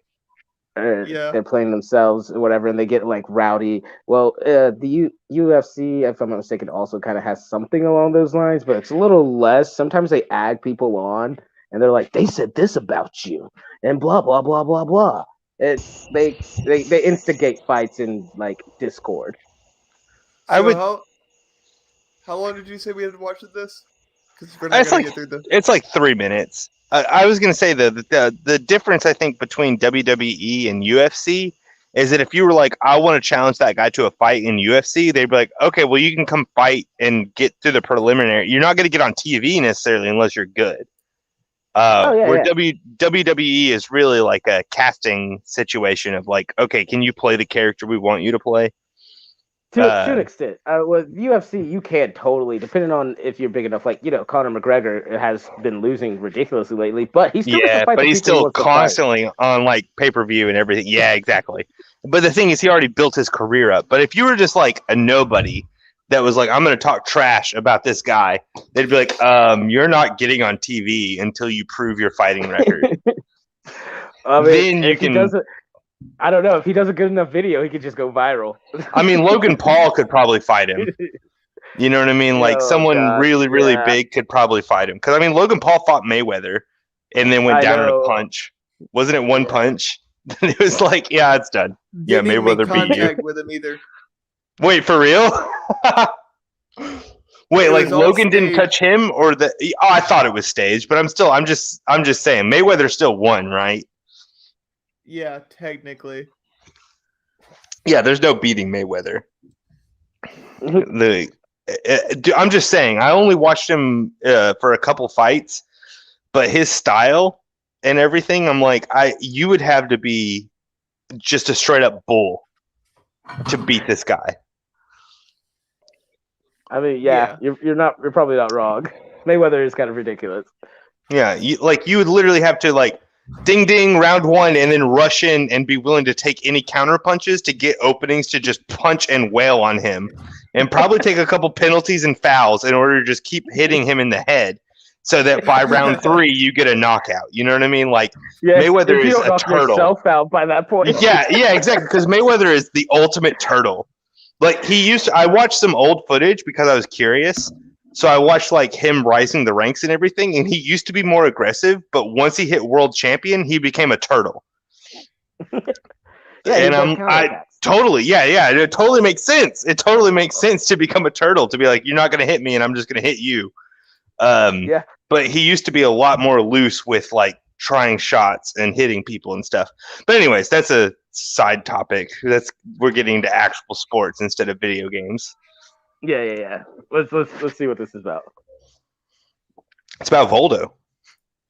Yeah. They're playing themselves or whatever, and they get like rowdy. Well, the UFC, if I'm not mistaken, also kind of has something along those lines, but it's a little less. Sometimes they add people on, and they're like, "They said this about you," and blah blah blah blah blah. It's they instigate fights in like Discord. I So would. how long did you say we had to watch this? Because we're not It's gonna like get through the. it's like 3 minutes. I was gonna say the difference I think between WWE and UFC is that if you were like, I want to challenge that guy to a fight in UFC, they'd be like, okay, well you can come fight and get through the preliminary. You're not gonna get on TV necessarily unless you're good. Where WWE is really like a casting situation of like, okay, can you play the character we want you to play? To an extent, with UFC, you can totally, depending on if you're big enough. Like you know, Conor McGregor has been losing ridiculously lately, but he still gets to Yeah, fight but the he's people he still wants to fight. constantly on like pay-per-view and everything. Yeah, exactly. But the thing is, he already built his career up. But if you were just like a nobody that was like, I'm going to talk trash about this guy, they'd be like, you're not getting on TV until you prove your fighting record. I mean, Then you if he can. doesn't, I don't know if he does a good enough video, he could just go viral. I mean, Logan Paul could probably fight him. You know what I mean? Like Oh, someone God, really yeah. big could probably fight him. Because I mean, Logan Paul fought Mayweather and then went I down in a know. punch. Wasn't it one punch? It was like, yeah, it's done. Yeah, Didn't even Mayweather make beat you. contact with him either. Wait, for real? Wait, It like was all Logan didn't staged. touch him, or the? Oh, I thought it was staged, but I'm just saying Mayweather still won, right? Yeah, technically. Yeah, there's no beating Mayweather. I'm just saying, I only watched him for a couple fights, but his style and everything, I'm like, you would have to be just a straight up bull to beat this guy. I mean, yeah. You're probably not wrong. Mayweather is kind of ridiculous. Yeah, you would literally have to like ding ding round one and then rush in and be willing to take any counter punches to get openings to just punch and wail on him, and probably take a couple penalties and fouls in order to just keep hitting him in the head, so that by round 3 you get a knockout. You know what I mean? Like Yeah, Mayweather if you is don't a knock turtle. yourself out by that point. Yeah, exactly. Because Mayweather is the ultimate turtle. Like I watched some old footage because I was curious. So I watched like him rising the ranks and everything, and he used to be more aggressive, but once he hit world champion, he became a turtle. Yeah, And it totally makes sense. It totally makes sense to become a turtle, to be like, you're not going to hit me, and I'm just going to hit you. Yeah. But he used to be a lot more loose with like trying shots and hitting people and stuff. But anyways, that's a side topic. We're getting into actual sports instead of video games. Yeah. Let's see what this is about. It's about Voldo.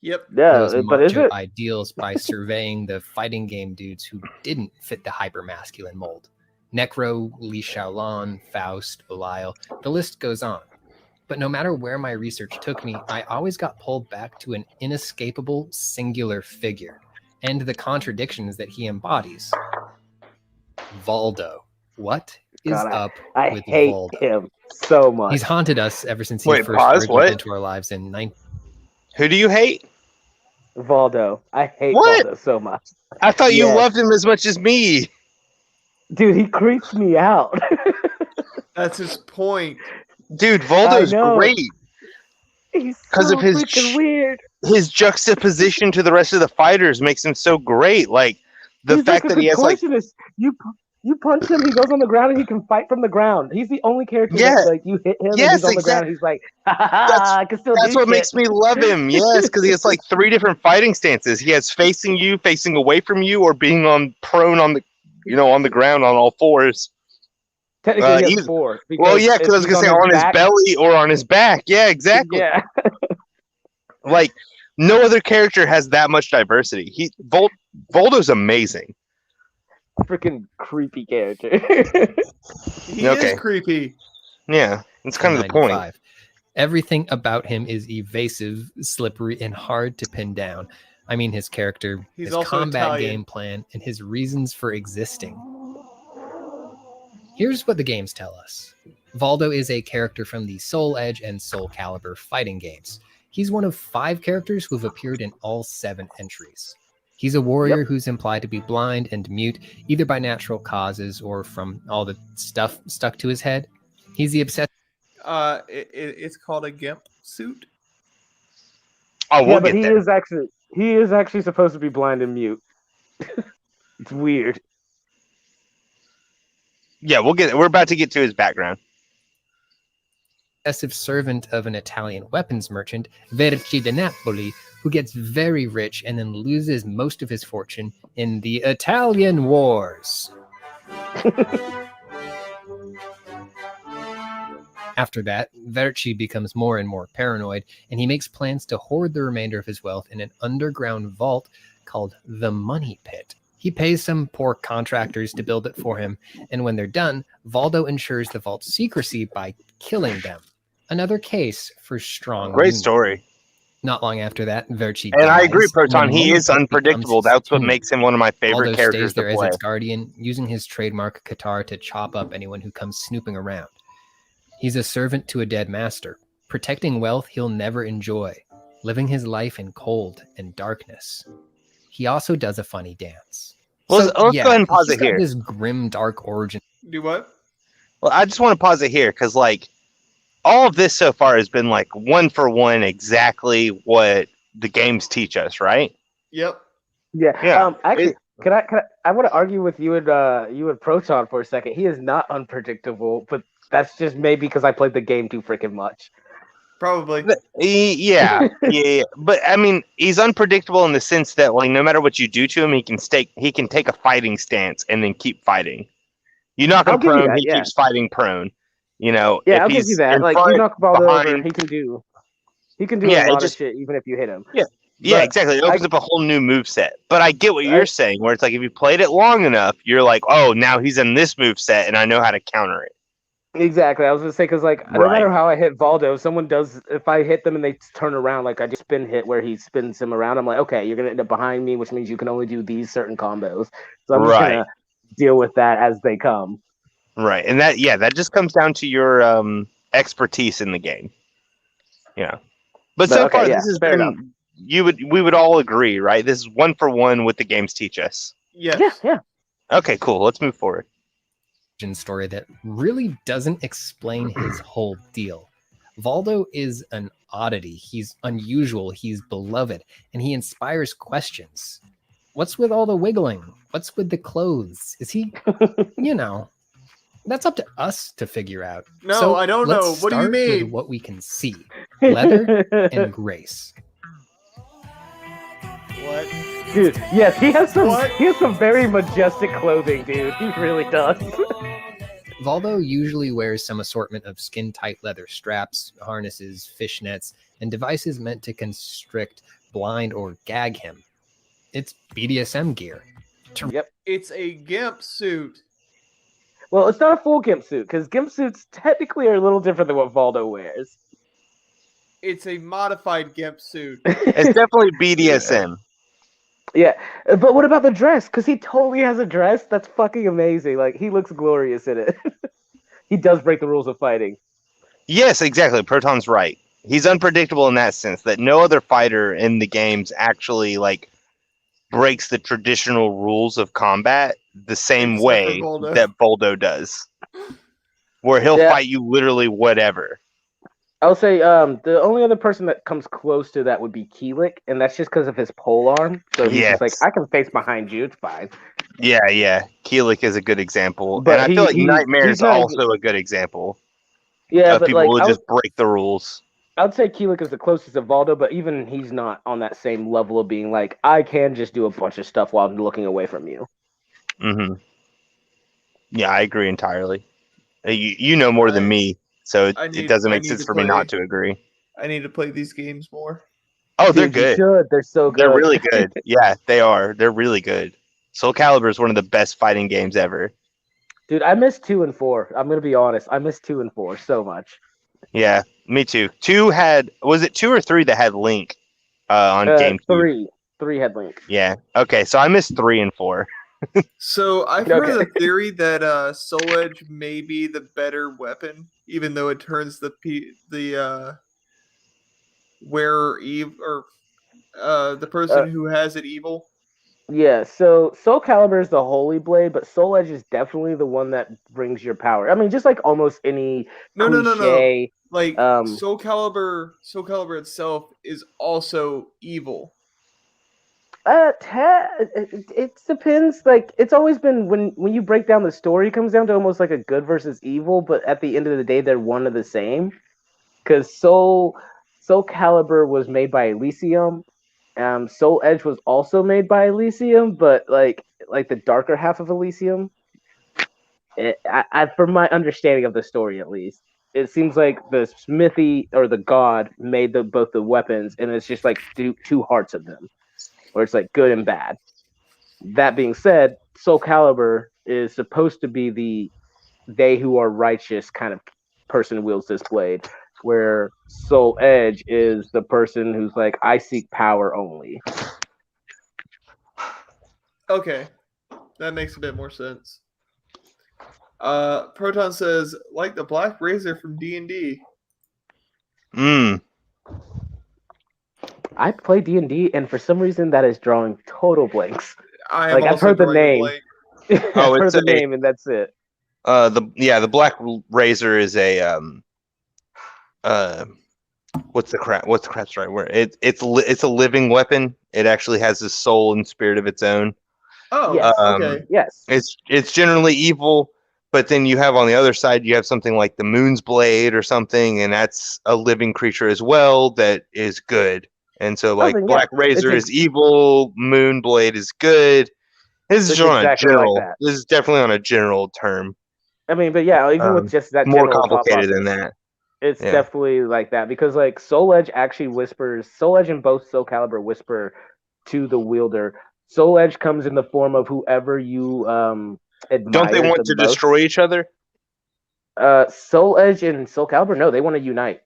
Yep. Yeah, Those but is macho it? ideals by surveying the fighting game dudes who didn't fit the hypermasculine mold. Necro, Li Shaolin, Faust, Belial, the list goes on. But no matter where my research took me, I always got pulled back to an inescapable singular figure and the contradictions that he embodies. Voldo. What is God, up I with hate Voldo? him so much. He's haunted us ever since he Wait, first pause, wriggled what? into our lives in Who do you hate? Voldo. I hate What? Voldo so much. I thought you Yes. loved him as much as me. Dude, he creeps me out. That's his point. Dude, Voldo's I know. great. He's 'Cause so of his freaking weird. His juxtaposition to the rest of the fighters makes him so great. Like the He's fact like a that he has like contortionist. You punch him, he goes on the ground and he can fight from the ground. He's the only character Yeah. that like you hit him Yes, and he's on the ground and he's like, ha ha ha, I can still that's do what shit. makes me love him. Yes, because he has like 3 different fighting stances. He has facing you, facing away from you, or being on prone on the on the ground on all fours. Technically, he he's- has 4. Well, yeah, because I was he's gonna say on his back- belly or on his back. Yeah, exactly. Yeah. Like no other character has that much diversity. Voldo's amazing. Freaking creepy character. He Okay. is creepy. Yeah, that's kind of the point. 95. Everything about him is evasive, slippery, and hard to pin down. I mean, his character, He's his also combat Italian. game plan, and his reasons for existing. Here's what the games tell us. Voldo is a character from the Soul Edge and Soulcalibur fighting games. He's one of 5 characters who've appeared in all 7 entries. He's a warrior who's implied to be blind and mute, either by natural causes or from all the stuff stuck to his head. He's the obsessed. It's called a gimp suit. Oh, we'll but get he there. is actually supposed to be blind and mute. It's weird. Yeah, we're about to get to his background. Obsessive servant of an Italian weapons merchant, Verci de Napoli, who gets very rich and then loses most of his fortune in the Italian Wars. After that, Verci becomes more and more paranoid, and he makes plans to hoard the remainder of his wealth in an underground vault called the Money Pit. He pays some poor contractors to build it for him, and when they're done, Voldo ensures the vault's secrecy by killing them. Another case for strong Great union. story. Not long after that, Verci And I dies, agree, Proton. and He Money is Pit unpredictable. becomes his That's what tomb. makes him one of my favorite Voldo characters stays there to as play. its guardian, using his trademark guitar to chop up anyone who comes snooping around. He's a servant to a dead master, protecting wealth he'll never enjoy, living his life in cold and darkness. He also does a funny dance. Let's go ahead and pause he's it got here. this grim, dark origin. Do what? Well, I just want to pause it here because, like, all of this so far has been like one for one exactly what the games teach us, right? Yep. Yeah. Actually, I want to argue with you and Proton for a second. He is not unpredictable, but that's just maybe because I played the game too freaking much. Probably. Yeah. But I mean, he's unpredictable in the sense that, like, no matter what you do to him, he can take a fighting stance and then keep fighting. You knock him I'll give you prone, that, he yeah. keeps fighting prone. You know, Yeah, if I'll give he's you that. in Like front, you knock Baldo behind, over, he can do Yeah, a lot just- of shit even if you hit him. Yeah, But exactly. It opens up a whole new move set. But I get what you're I- saying, where it's like if you played it long enough, you're like, oh, now he's in this move set, and I know how to counter it. Exactly. I was gonna say because like no Right. matter how I hit Valdo, if I hit them and they turn around, like I just spin hit where he spins him around, I'm like, okay, you're gonna end up behind me, which means you can only do these certain combos. So I'm just Right. gonna deal with that as they come. Right, and that just comes down to your expertise in the game. Yeah, but so okay, far yeah, this has fair been. We would all agree, right? This is one for one what the games teach us. Yes. Yeah. Okay, cool. Let's move forward. Story that really doesn't explain his whole deal. Valdo is an oddity. He's unusual, he's beloved, and he inspires questions. What's with all the wiggling? What's with the clothes? Is he, that's up to us to figure out. No, So I don't let's know. What do you start with mean? what we can see. Leather and grace. What? Dude, yes, he has What? some very majestic clothing, dude. He really does. Valdo usually wears some assortment of skin-tight leather straps, harnesses, fishnets, and devices meant to constrict, blind, or gag him. It's BDSM gear. Yep. It's a gimp suit. Well, it's not a full gimp suit because gimp suits technically are a little different than what Valdo wears. It's a modified gimp suit. It's definitely BDSM. Yeah, but what about the dress? Because he totally has a dress that's fucking amazing. Like, he looks glorious in it. He does break the rules of fighting. Yes, exactly. Proton's right. He's unpredictable in that sense that no other fighter in the games actually like breaks the traditional rules of combat the same Except for way Voldo. that Voldo does, where he'll Yeah. fight you literally whatever. I would say the only other person that comes close to that would be Keelik, and that's just because of his pole arm. So he's Yes. just like, I can face behind you, it's fine. Yeah. Keelik is a good example, But and I feel like Nightmare he's is not also a good example Yeah, of but people like, who just break the rules. I would say Keelik is the closest to Valdo, but even he's not on that same level of being like, I can just do a bunch of stuff while I'm looking away from you. Mm-hmm. Yeah, I agree entirely. You know more than me, so it doesn't make sense for me not to agree. I need to play these games more. Oh, they're Dude, you good. should. They're so good. They're really good. Yeah, they are. They're really good. Soulcalibur is one of the best fighting games ever. Dude, I miss 2 and 4. I'm gonna be honest. I miss 2 and 4 so much. Yeah, me too. Was it 2 or 3 that had Link on GameCube? 3 had Link. Yeah. Okay, so I missed 3 and 4. So I've heard Okay. the theory that Soul Edge may be the better weapon, even though it turns the wearer evil or the person who has it evil. Yeah, so Soulcalibur is the holy blade, but Soul Edge is definitely the one that brings your power. I mean, just like almost any No. cliche. Like Um, Soul Calibur itself is also evil. it depends. Like it's always been when you break down the story, it comes down to almost like a good versus evil. But at the end of the day, they're one of the same. Because Soul Calibur was made by Elysium. Soul Edge was also made by Elysium, but like the darker half of Elysium. From my understanding of the story, at least, it seems like the smithy or the god made both the weapons, and it's just like two hearts of them, where it's like good and bad. That being said, Soul Calibur is supposed to be the they who are righteous kind of person who wields this blade, where Soul Edge is the person who's like, I seek power only. Okay, that makes a bit more sense. Proton says, like the Black Razor from D&D. I play D&D, and for some reason that is drawing total blanks. I am Like I've heard the name. Oh, I've heard it's the name, and that's it. The Black Razor is a what's the crap's right word? It's a living weapon. It actually has a soul and spirit of its own. Oh, Yes. okay. Yes. It's generally evil, but then you have on the other side you have something like the Moon's Blade or something, and that's a living creature as well that is good. And so like Something, Black yeah. Razor It's is evil, Moon Blade is good. This is It's on a exactly like general. that. This is definitely on a general term. I mean, but yeah, even with just that More general thought complicated process, than that. it's Yeah. definitely like that because like Soul Edge actually whispers. Soul Edge and both Soul Calibur whisper to the wielder. Soul Edge comes in the form of whoever you admire Don't they want the to most. destroy each other? Soul Edge and Soul Calibur, no, they want to unite.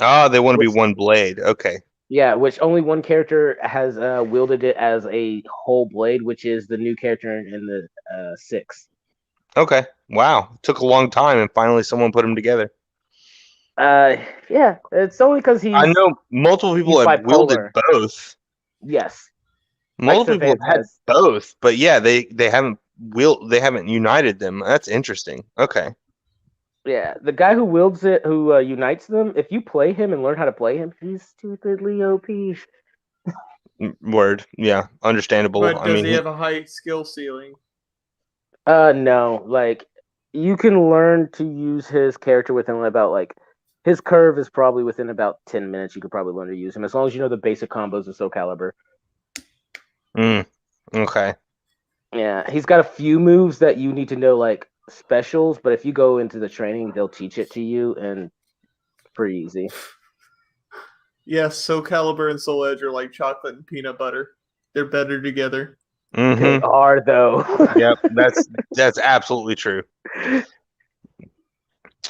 Ah, they want to be Which- one blade. Okay. Yeah, which only one character has wielded it as a whole blade, which is the new character in the 6. Okay. Wow. Took a long time, and finally someone put them together. Yeah, it's only because he's. I know multiple people he's have wielded bipolar. both. Yes. Multiple people Sisyphus have had has. both, but yeah, they haven't united them. That's interesting. Okay. Yeah, the guy who wields it, who unites them, if you play him and learn how to play him, he's stupidly OP. Word. Yeah. Understandable. But I does mean, he have a high skill ceiling? No, like you can learn to use his character within about like his curve is probably within about 10 minutes. You could probably learn to use him as long as you know the basic combos of Soul Calibur. Okay. Yeah, he's got a few moves that you need to know, like specials. But if you go into the training, they'll teach it to you, and pretty easy. Yes, Soul Calibur and Soul Edge are like chocolate and peanut butter. They're better together. They are though. Yep. That's absolutely true.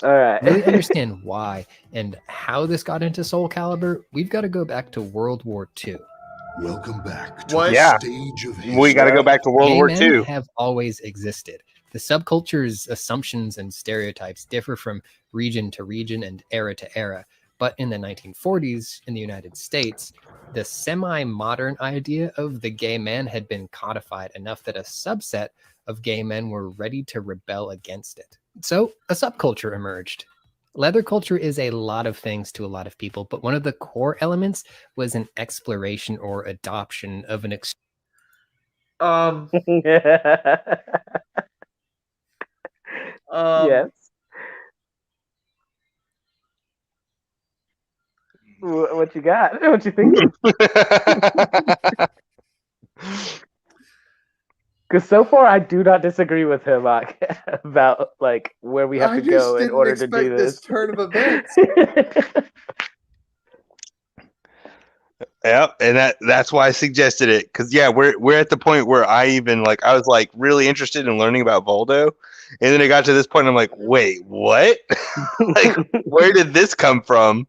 All right. Really understand why and how this got into Soul Calibur, we've got to go back to World War II. Welcome back to What? the Yeah. stage of We got to go back to World Gay War men II. have always existed. The subculture's assumptions and stereotypes differ from region to region and era to era. But in the 1940s in the United States, the semi-modern idea of the gay man had been codified enough that a subset of gay men were ready to rebel against it. So a subculture emerged. Leather culture is a lot of things to a lot of people, but one of the core elements was an exploration or adoption of an Yes. What you got? What you thinking? Because so far, I do not disagree with him about like where we have I to just go in didn't order to do expect this. turn of events. Yep, and that's why I suggested it because yeah, we're at the point where I was like really interested in learning about Voldo, and then it got to this point. I'm like, wait, what? Like, where did this come from?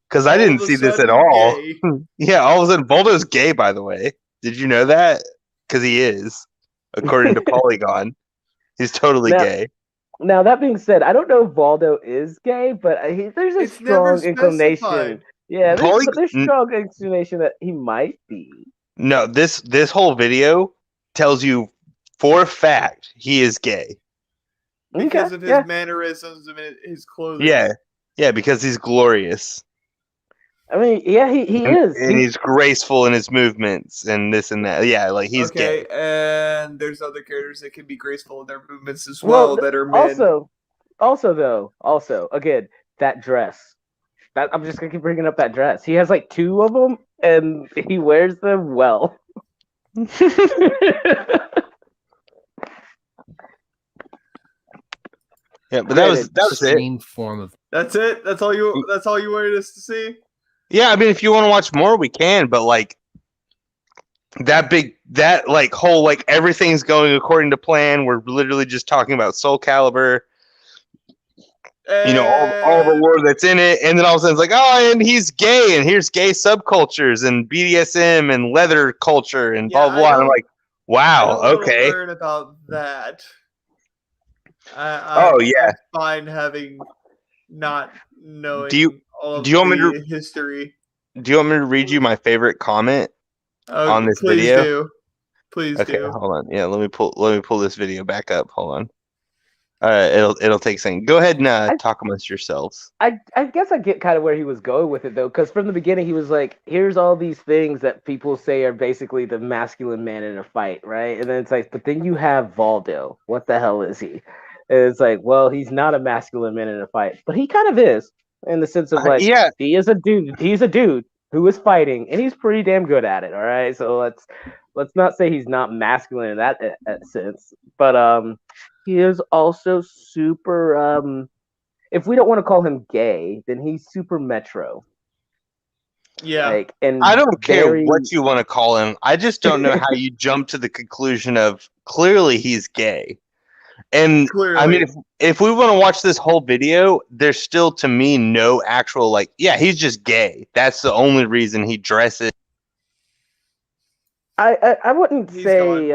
Because I All didn't of a see this at sudden, all. gay. Yeah, all of a sudden, Voldo's gay. By the way, did you know that? Because he is. according to Polygon. He's totally Now- gay. Now that being said, I don't know if Valdo is gay, but there's a It's never strong inclination. specified. Yeah, Poly- there's strong inclination that he might be. No, this whole video tells you for a fact he is gay. Because Okay, of his yeah. mannerisms and his clothing. Yeah, because he's glorious. I mean, yeah, he is. And he's graceful in his movements and this and that. Yeah, like he's okay, gay. and there's other characters that can be graceful in their movements as well that are men. Also, again, that dress. That I'm just gonna keep bringing up that dress. He has like 2 of them, and he wears them well. Yeah, but that was it. Extreme form of That's it. That's all you wanted us to see. Yeah, I mean, if you want to watch more, we can. But like that whole like everything's going according to plan. We're literally just talking about Soulcalibur. You know, all the lore that's in it, and then all of a sudden it's like, oh, and he's gay, and here's gay subcultures and BDSM and leather culture and blah blah blah. And I'm like, wow, okay. Learn about that. Oh, yeah. I'm fine having not knowing. Do you want me to history? Do you want me to read you my favorite comment on this please video? Do. Please Okay, do. hold on. Yeah, let me pull this video back up. Hold on. It'll take a second. Go ahead and talk amongst yourselves. I guess I get kind of where he was going with it though, because from the beginning he was like, "Here's all these things that people say are basically the masculine man in a fight, right?" And then it's like, "But then you have Valdo. What the hell is he?" And it's like, "Well, he's not a masculine man in a fight, but he kind of is in the sense of like, yeah, he is a dude. He's a dude who is fighting, and he's pretty damn good at it. All right, so let's not say he's not masculine in that sense, but he is also super. If we don't want to call him gay, then he's super metro. Yeah. Like, and I don't care very- what you want to call him. I just don't know how you jump to the conclusion of clearly he's gay. And Clearly. I mean, if we want to watch this whole video, there's still to me no actual like, yeah, he's just gay. That's the only reason he dresses. I wouldn't He's say gone.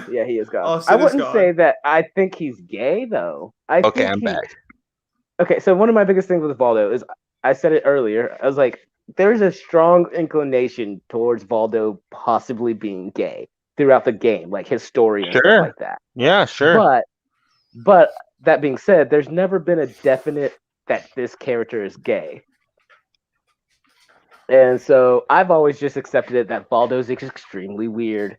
yeah, he is gone. Austin I is wouldn't gone. say that I think he's gay though. Okay, I'm back. Okay, so one of my biggest things with Valdo is, I said it earlier, I was like, there's a strong inclination towards Valdo possibly being gay throughout the game, like his story and Sure. stuff like that. Yeah, sure. But that being said, there's never been a definite that this character is gay. And so I've always just accepted it that Valdo's extremely weird.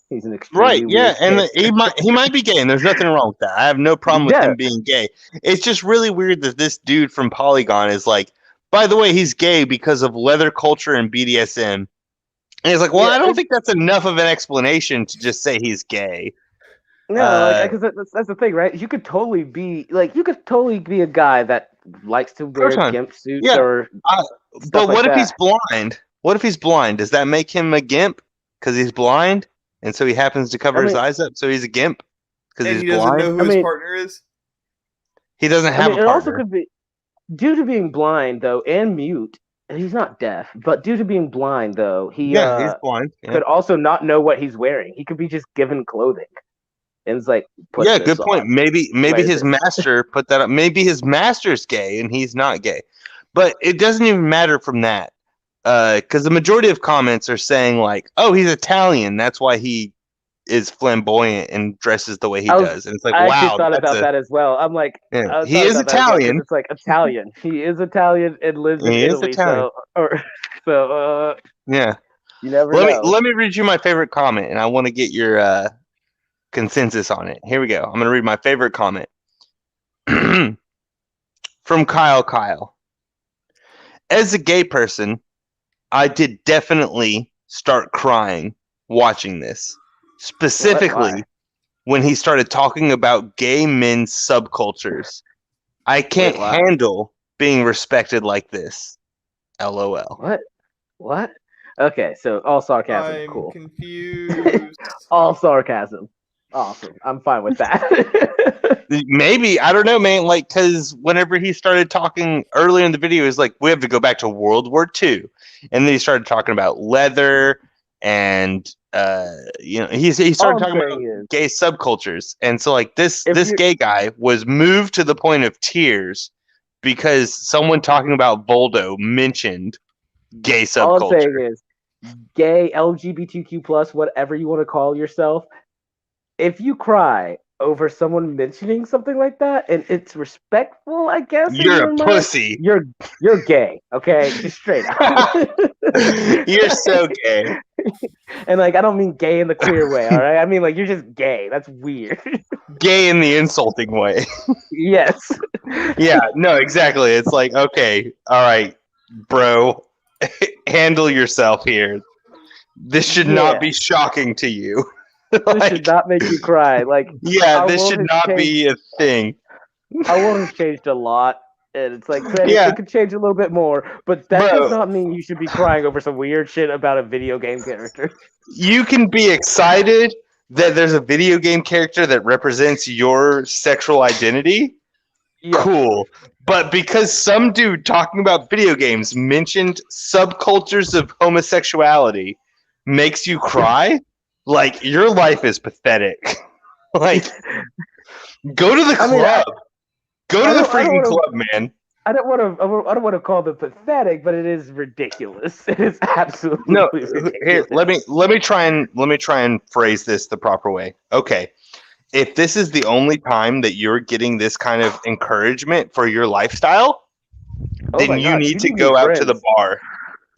He's an extremely Right, yeah, weird and character. he might be gay, and there's nothing wrong with that. I have no problem with Yeah. him being gay. It's just really weird that this dude from Polygon is like, by the way, he's gay because of leather culture and BDSM. And he's like, well, Yeah, I don't think that's enough of an explanation to just say he's gay. No, because that's the thing, right? You could totally be a guy that likes to wear course not. gimp suits Yeah, or stuff But like what if that. he's blind? What if he's blind? Does that make him a gimp because he's blind, and so he happens to cover his eyes up, so he's a gimp because And he's he doesn't blind? know who his partner is. He doesn't have it a also partner. could be due to being blind though and mute. He's not deaf, but due to being blind though, he's blind. Yeah. could also not know what he's wearing. He could be just given clothing. And it's like, put Yeah, this good point. on. Maybe Wear his this. master put that up. Maybe his master's gay and he's not gay. But it doesn't even matter from that. Because the majority of comments are saying like, oh, he's Italian. That's why he is flamboyant and dresses the way he does. And it's like, I wow. actually thought about that as well. I'm like, Yeah, I he thought is about that as well, 'cause Italian. It's like Italian. He is Italian and lives in He is Italy. Italian. So Yeah. you never know. Let me read you my favorite comment, and I want to get your consensus on it. Here we go. I'm gonna read my favorite comment from Kyle. As a gay person, I did definitely start crying watching this, specifically Why? when he started talking about gay men's subcultures. I can't why? handle being respected like this. LOL. What? Okay, so all sarcasm. I'm Cool. confused. All sarcasm. Awesome. I'm fine with that. Maybe, I don't know, man. Like, because whenever he started talking earlier in the video, he's like, we have to go back to World War II. And then he started talking about leather and he All started I'm talking about saying is, gay subcultures, and so like this If this you- gay guy was moved to the point of tears because someone talking about Voldo mentioned gay all I'm saying subculture. is, gay, LGBTQ plus, whatever you want to call yourself, if you cry over someone mentioning something like that and it's respectful, I guess in You're your a mind, pussy. you're gay, okay? Just straight up. You're so gay. And like, I don't mean gay in the queer way, all right? I mean like you're just gay. That's weird. Gay in the insulting way. Yes. Yeah, no, exactly. It's like, okay, all right, bro, handle yourself here. This should not Yeah. be shocking to you. This should not make you cry. Like, Yeah, our this world should has not changed. be a thing. Our world has changed a lot. And it's like, granted, Yeah. it could change a little bit more, but that Bro. does not mean you should be crying over some weird shit about a video game character. You can be excited that there's a video game character that represents your sexual identity. Yeah. Cool. But because some dude talking about video games mentioned subcultures of homosexuality makes you cry, like your life is pathetic. Like, go to the club. I mean, go I to the don't- I don't freaking wanna- club, man. I don't want to call it pathetic, but it is ridiculous. It is absolutely No, ridiculous. here, let me try and phrase this the proper way. Okay. If this is the only time that you're getting this kind of encouragement for your lifestyle, Oh then my you God, need to need go out to the friends. bar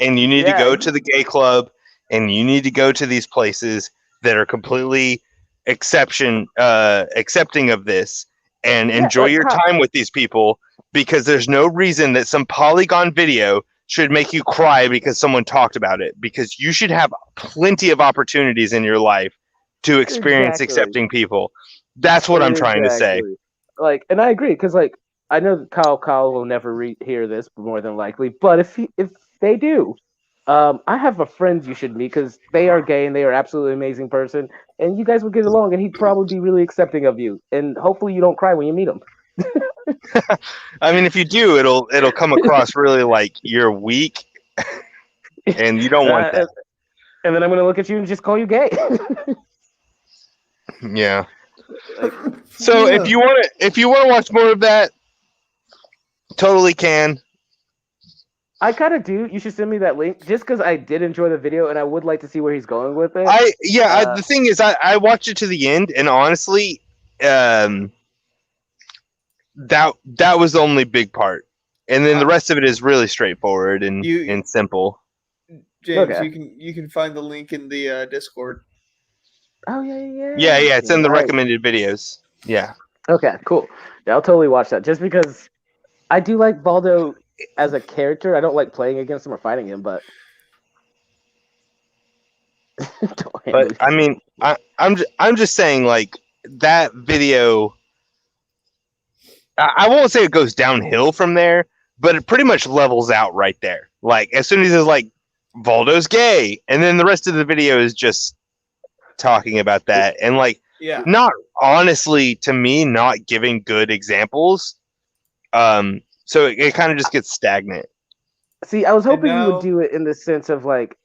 and you need to Yeah. go to the gay club and you need to go to these places that are completely accepting of this and Yeah, enjoy like your how- time with these people, because there's no reason that some Polygon video should make you cry because someone talked about it, because you should have plenty of opportunities in your life to experience Exactly. accepting people. That's what I'm trying to say. Exactly. Like, and I agree, because like I know that Kyle will never hear this, more than likely. But if they do, I have a friend you should meet, because they are gay and they are absolutely amazing person, and you guys would get along, and he'd probably be really accepting of you, and hopefully you don't cry when you meet him. I mean, if you do, it'll come across really like you're weak, and you don't want that. And then I'm gonna look at you and just call you gay. Yeah. So if you want to watch more of that, totally can. I kind of do. You should send me that link, just because I did enjoy the video and I would like to see where he's going with it. The thing is, I watched it to the end, and honestly, that was the only big part, and then the rest of it is really straightforward and simple. James, Okay. you can find the link in the Discord. Oh yeah. Yeah, it's in the Right. recommended videos. Yeah. Okay, cool. Yeah, I'll totally watch that. Just because I do like Baldo as a character. I don't like playing against him or fighting him, but. But I mean, I'm just saying, like, that video. I won't say it goes downhill from there, but it pretty much levels out right there. Like, as soon as it's like, Voldo's gay, and then the rest of the video is just talking about that, and like, Yeah. not honestly, to me, not giving good examples. So it kind of just gets stagnant. See, I was hoping you now- would do it in the sense of like,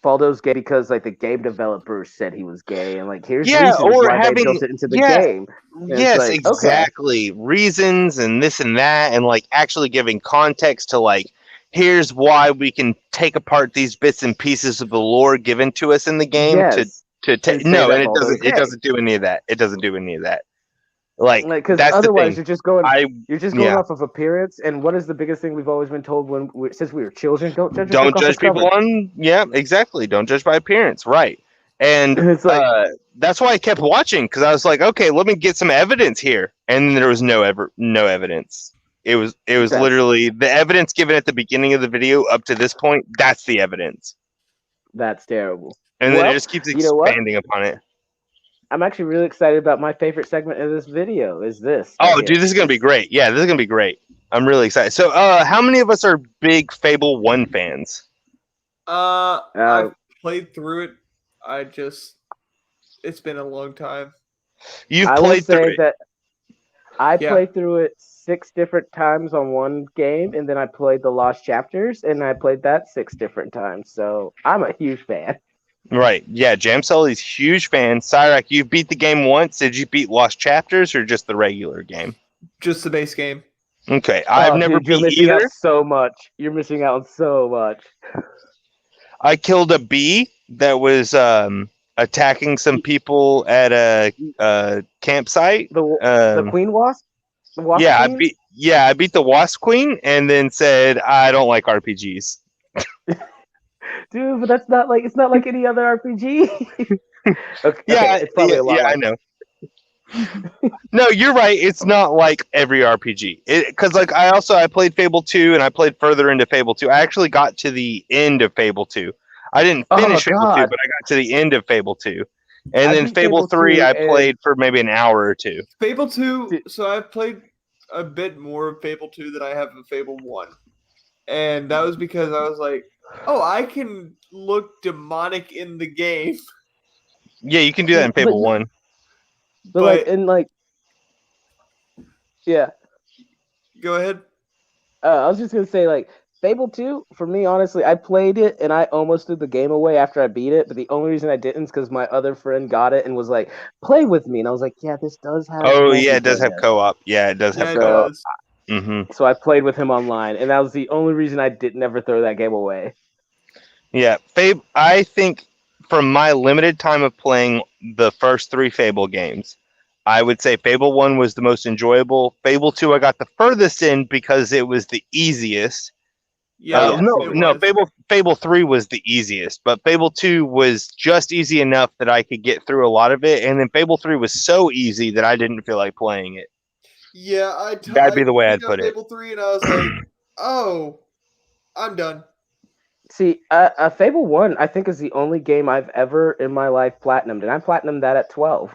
Baldo's gay because like the game developers said he was gay, and like here's reasons or why having they built it into the yeah, game. And it's yes, like, okay. exactly. Reasons and this and that, and like actually giving context to like, here's why we can take apart these bits and pieces of the lore given to us in the game Yes. to And say no, that and it Baldo's doesn't gay. do any of that. It doesn't do any of that. Like Because that's the otherwise thing. you're just going Yeah. off of appearance. And what is the biggest thing we've always been told since we were children? Don't judge. a Don't book off judge its cover. people on. Yeah, exactly. Don't judge by appearance. Right. And It's like that's why I kept watching, because I was like, okay, let me get some evidence here, and there was no evidence. It was Exactly. literally the evidence given at the beginning of the video up to this point. That's the evidence, that's terrible. and then Well, it just keeps you know what? expanding upon it. I'm actually really excited about my favorite segment of this video. Is this? Oh, right here. dude, this is gonna be great. Yeah, this is gonna be great. I'm really excited. So, how many of us are big Fable 1 fans? I played through it. It's been a long time. You've I will played through say it. that I Yeah. played through it 6 different times on one game, and then I played the Lost Chapters, and I played that 6 different times. So I'm a huge fan. Right. Yeah, Jam Sully's huge fan. Cyrac, you beat the game once. Did you beat Lost Chapters or just the regular game? Just the base game. Okay. I've never Dude, you're beat missing either. out so much. You're missing out on so much. I killed a bee that was attacking some people at a campsite. The Queen Wasp? The Wasp Yeah, Queen? I beat the Wasp Queen and then said I don't like RPGs. Dude, but that's not like it's not like any other RPG. Okay, it's probably a lot. I know. No, you're right. It's not like every RPG. Because like I played Fable 2 and I played further into Fable 2. I actually got to the end of Fable 2. I didn't finish Fable 2, but I got to the end of Fable 2. And then Fable 3 I played for maybe an hour or two. Fable 2, so I've played a bit more of Fable 2 than I have of Fable 1. And that was because I was like, oh, I can look demonic in the game. Yeah, you can do that in Fable 1. But yeah. Go ahead. I was just gonna say, like, Fable 2, for me, honestly, I played it and I almost threw the game away after I beat it, but the only reason I didn't is because my other friend got it and was like, play with me. And I was like, yeah, this does have yeah, it does have co-op. Yeah, it does have co-op. Mm-hmm. So I played with him online, and that was the only reason I didn't ever throw that game away. Yeah, I think from my limited time of playing the first 3 Fable games, I would say Fable 1 was the most enjoyable. Fable 2 I got the furthest in because it was the easiest. Yeah, Fable 3 was the easiest, but Fable 2 was just easy enough that I could get through a lot of it, and then Fable 3 was so easy that I didn't feel like playing it. Yeah, that'd be the way I'd put it. Fable 3 and I was like, oh, I'm done. See, Fable 1, I think, is the only game I've ever in my life platinumed, and I platinumed that at 12.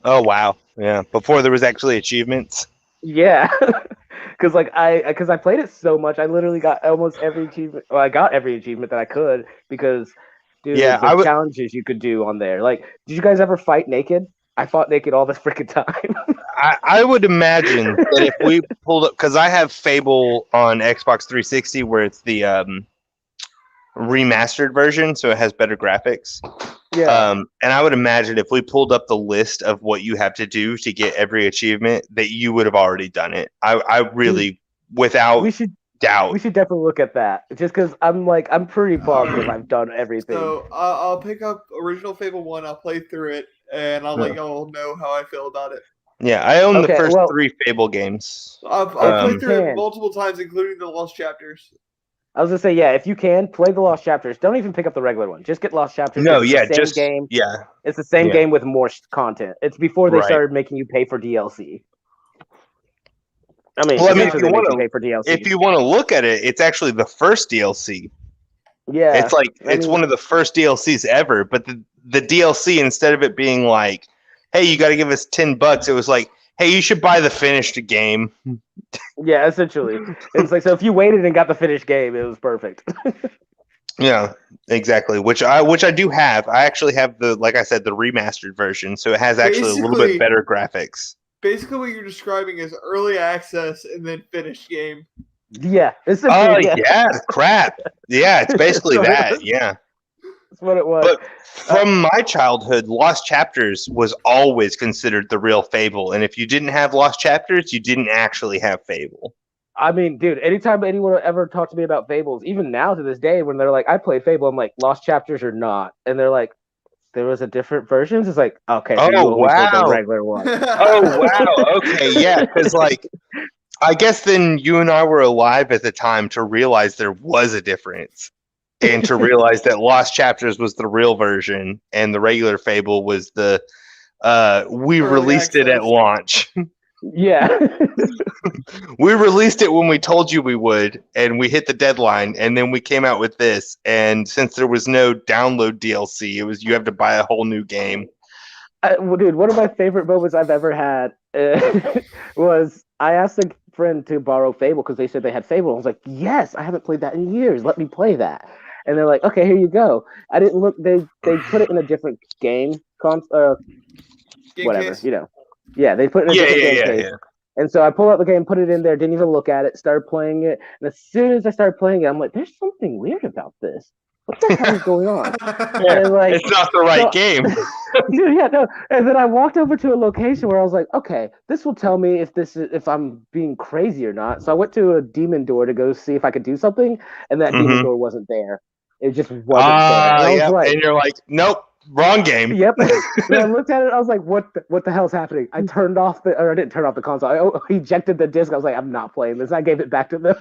Oh, wow. Yeah, before there was actually achievements. Yeah, because I played it so much, I literally got almost every achievement. Well, I got every achievement that I could because, dude, the challenges you could do on there. Like, did you guys ever fight naked? I fought naked all the freaking time. I would imagine that if we pulled up, because I have Fable on Xbox 360 where it's the remastered version, so it has better graphics. Yeah. And I would imagine if we pulled up the list of what you have to do to get every achievement, that you would have already done it. I really, without doubt. We should definitely look at that. Just because I'm pretty positive I've done everything. So I'll pick up original Fable 1, I'll play through it, and I'll let y'all know how I feel about it. Yeah, I own the first 3 Fable games. I've played through it multiple times, including the Lost Chapters. I was gonna say, yeah, if you can play the Lost Chapters, don't even pick up the regular one. Just get Lost Chapters. No, it's the same game. Yeah, it's the same game with more content. It's before they started making you pay for DLC. I mean, if you want to pay for DLC, if you want to look at it, it's actually the first DLC. Yeah, it's like it's one of the first DLCs ever. But the DLC, instead of it being like, "Hey, you got to give us $10," it was like, "Hey, you should buy the finished game." Yeah, essentially. It's like, so if you waited and got the finished game, it was perfect. Yeah, exactly. Which I do have. I actually have the remastered version, so it has actually a little bit better graphics. Basically, what you're describing is early access and then finished game. Yeah. Yeah, crap. Yeah, it's basically that. Yeah. That's what it was. But from my childhood, Lost Chapters was always considered the real Fable. And if you didn't have Lost Chapters, you didn't actually have Fable. I mean, dude, anytime anyone ever talked to me about Fables, even now to this day, when they're like, I play Fable, I'm like, Lost Chapters or not? And they're like, there was a different version? It's like, okay, so you only played the regular one. Oh, wow. Okay, yeah, because, I guess then you and I were alive at the time to realize there was a difference. And to realize that Lost Chapters was the real version and the regular Fable was the we released it at launch. Yeah. We released it when we told you we would, and we hit the deadline, and then we came out with this. And since there was no download DLC, it was you have to buy a whole new game. Dude, one of my favorite moments I've ever had was I asked a friend to borrow Fable because they said they had Fable. I was like, yes, I haven't played that in years. Let me play that. And they're like, okay, here you go. I didn't look. They put it in a different game, whatever, case. you know. Yeah, they put it in a different game case. yeah. And so I pulled out the game, put it in there, didn't even look at it, started playing it. And as soon as I started playing it, I'm like, there's something weird about this. What the hell is going on? Yeah, And like, it's not the right so- game. Dude, yeah, no. And then I walked over to a location where I was like, okay, this will tell me if I'm being crazy or not. So I went to a demon door to go see if I could do something, and that demon door wasn't there. It just wasn't there. And I was Yep. like, And you're like, nope, wrong game. yep. And I looked at it. I was like, what the hell's happening? I turned off I didn't turn off the console. I ejected the disc. I was like, I'm not playing this. I gave it back to them.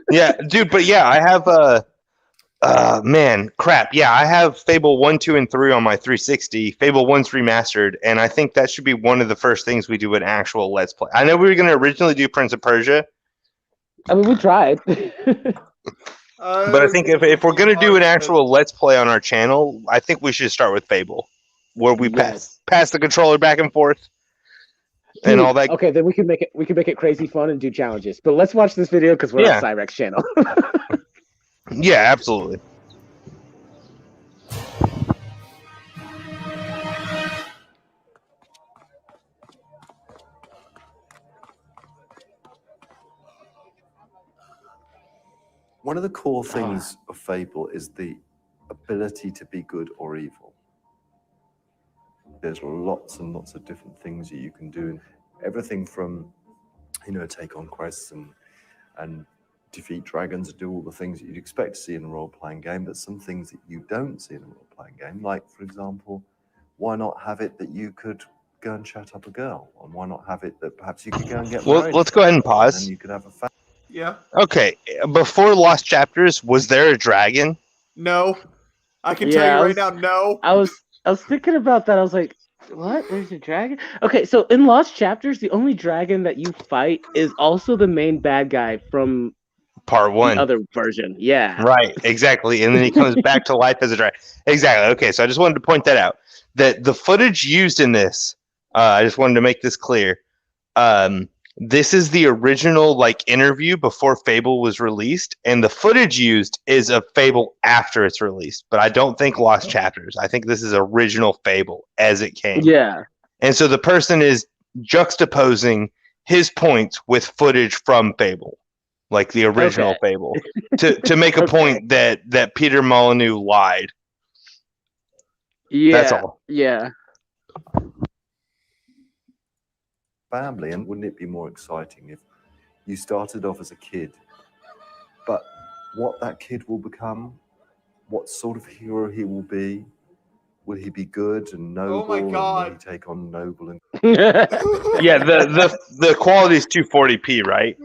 Yeah, dude, but yeah, I have man, crap. Yeah, I have Fable 1, 2, and 3 on my 360. Fable 1's remastered, and I think that should be one of the first things we do an actual Let's Play. I know we were going to originally do Prince of Persia, I mean, we tried. but I think if we're going to do an actual Let's Play on our channel, I think we should start with Fable, where we pass the controller back and forth and all that. Okay, then we can make it crazy fun and do challenges. But let's watch this video because we're on Cyrex channel. Yeah, absolutely. One of the core things of Fable is the ability to be good or evil. There's lots and lots of different things that you can do. Everything from, take on quests and defeat dragons and do all the things that you'd expect to see in a role-playing game, but some things that you don't see in a role-playing game, like, for example, why not have it that you could go and chat up a girl? And why not have it that perhaps you could go and get married? Let's go ahead and pause. And you could have a family. Yeah. Okay, before Lost Chapters, was there a dragon? No. I can tell you right now, no. I was thinking about that. I was like, what? There's a dragon? Okay, so in Lost Chapters, the only dragon that you fight is also the main bad guy from Part 1. the other version. Yeah. Right, exactly. And then he comes back to life as a dragon. Exactly. Okay, so I just wanted to point that out. That the footage used in this, I just wanted to make this clear. This is the original interview before Fable was released, and the footage used is of Fable after it's released. But I don't think Lost Chapters. I think this is original Fable as it came. Yeah. And so the person is juxtaposing his points with footage from Fable, like the original Fable, to make a point that Peter Molyneux lied. Yeah. That's all. Yeah. Family, and wouldn't it be more exciting if you started off as a kid, but what that kid will become, what sort of hero he will be he be good and noble? Oh my God. And will he take on noble and Yeah, the quality is 240p, right?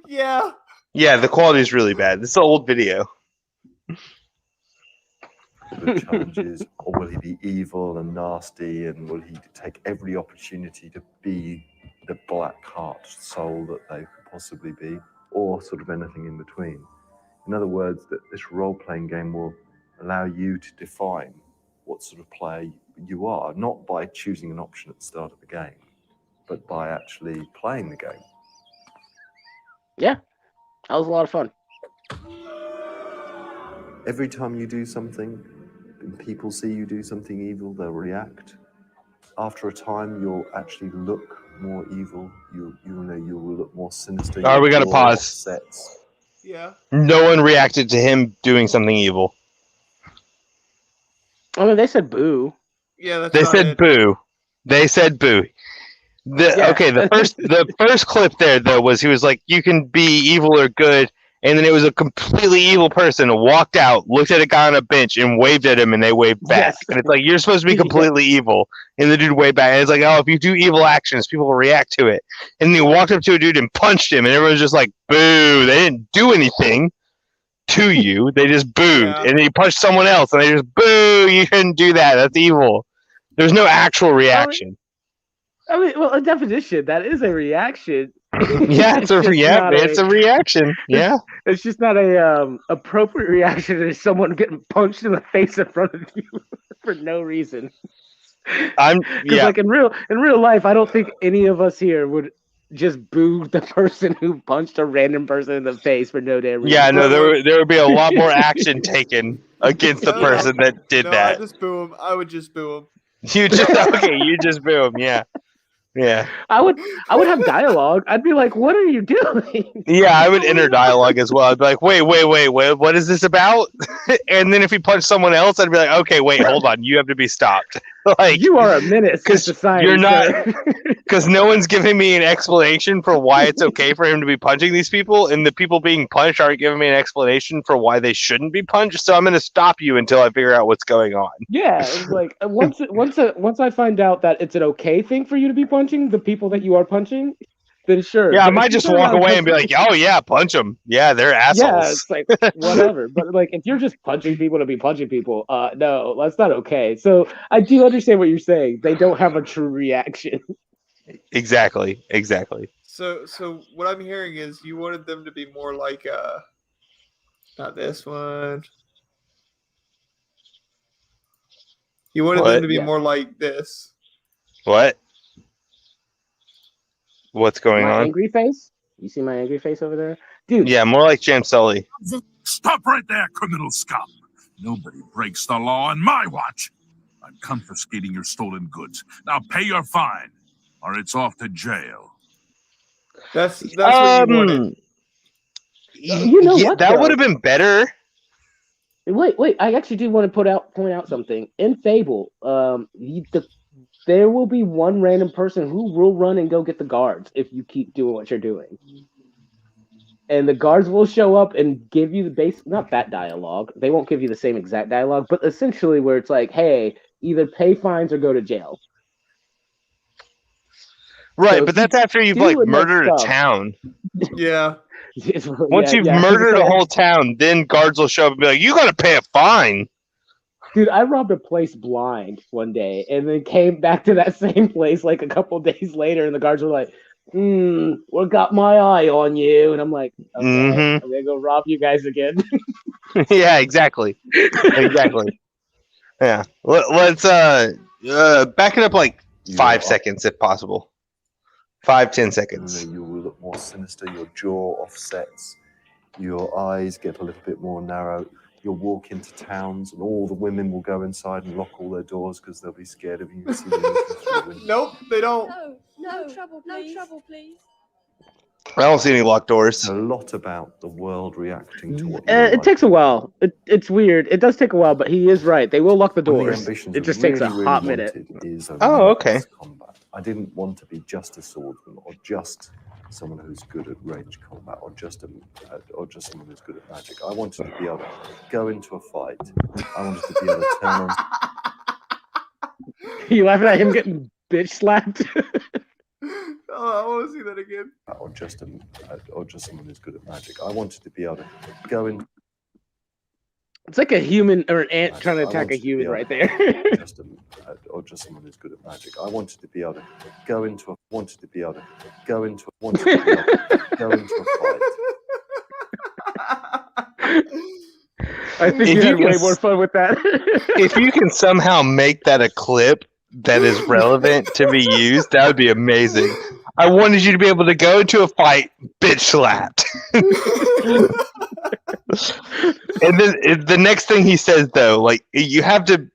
Yeah. Yeah, the quality is really bad. This is an old video. the challenges, or will he be evil and nasty, and will he take every opportunity to be the black heart soul that they could possibly be, or sort of anything in between? In other words, that this role-playing game will allow you to define what sort of player you are, not by choosing an option at the start of the game, but by actually playing the game. Yeah, that was a lot of fun. Every time you do something and people see you do something evil, they'll react. After a time, you'll actually look more evil. You will look more sinister. All right, we gotta Your pause. Sets. Yeah. No one reacted to him doing something evil. I mean, they said boo. Yeah, that's They not said it. boo. They said boo. Okay, the first clip there though was he was like, you can be evil or good, and then it was a completely evil person who walked out, looked at a guy on a bench, and waved at him, and they waved back. Yes. And it's like, you're supposed to be completely evil, and the dude waved back. And it's like, oh, if you do evil actions, people will react to it. And then he walked up to a dude and punched him, and everyone's just like, boo. They didn't do anything to you. They just booed. Yeah. And then he punched someone else, and they just, boo, you shouldn't do that. That's evil. There's no actual reaction. I mean, well, a definition, that is a reaction. Yeah, it's a reaction. Yeah. It's just not a appropriate reaction to someone getting punched in the face in front of you for no reason. Like in real life, I don't think any of us here would just boo the person who punched a random person in the face for no damn reason. Yeah, no, there would be a lot more action taken against the person that did No, that. I just boo him. I would just boo him. You just boom, yeah. I would have dialogue. I'd be like, "What are you doing?" Yeah, I would enter dialogue as well. I'd be like, wait, what is this about? And then if he punched someone else, I'd be like, okay, wait, hold on, you have to be stopped. Like, You are a menace to 'cause society. you're not- sir. because no one's giving me an explanation for why it's okay for him to be punching these people, and the people being punched aren't giving me an explanation for why they shouldn't be punched. So I'm going to stop you until I figure out what's going on. Yeah, it's like once I find out that it's an okay thing for you to be punching the people that you are punching, then sure. Yeah, I But if might you just turn walk around away and be punch- like, oh yeah, punch them. Yeah, they're yeah, assholes. it's like whatever. But like, if you're just punching people to be punching people, no, that's not okay. So I do understand what you're saying. They don't have a true reaction. Exactly. So what I'm hearing is you wanted them to be more like not this one. You wanted them What? to be Yeah. more like this. What? What's going My on? angry face. You see my angry face over there, dude. Yeah, more like Jam Sully. Stop right there, criminal scum. Nobody breaks the law on my watch. I'm confiscating your stolen goods. Now pay your fine, or it's off to jail. That's what you wanted. You know what, That though? would have been better. Wait! I actually do want to point out something. In Fable, there will be one random person who will run and go get the guards if you keep doing what you're doing, and the guards will show up and give you the base. Not that dialogue. They won't give you the same exact dialogue, but essentially where it's like, hey, either pay fines or go to jail. Right, So but that's after you've do like enough murdered a stuff. town. Yeah. Once you've murdered a whole town, then guards will show up and be like, "You got to pay a fine." Dude, I robbed a place blind one day and then came back to that same place like a couple days later, and the guards were like, we got my eye on you. And I'm like, okay, Mhm. I'm gonna go rob you guys again. Yeah, exactly. Yeah. Let's back it up like 5 seconds if possible. 5-10 seconds. You will look more sinister. Your jaw offsets. Your eyes get a little bit more narrow. You'll walk into towns, and all the women will go inside and lock all their doors because they'll be scared of you. See you looking through the window. Nope, they don't. No trouble, please. I don't see any locked doors. It's a lot about the world reacting to what It takes a while. It's weird. It does take a while, but he is right. They will lock the doors. It just takes a hot minute. Oh, okay. Combat. I didn't want to be just a swordsman or just someone who's good at range combat or just someone who's good at magic. I wanted to be able to go into a fight. I wanted to be able to turn on. You laughing at him getting bitch slapped? Oh, I want to see that again. Or just someone who's good at magic. I wanted to be able to go in. It's like a human or an ant trying to attack a human right there. just someone who's good at magic. I wanted to be able to go into a fight. I think you had way more fun with that. If you can somehow make that a clip that is relevant to be used, that would be amazing. I wanted you to be able to go into a fight, bitch slapped. And then the next thing he says, though, like you have to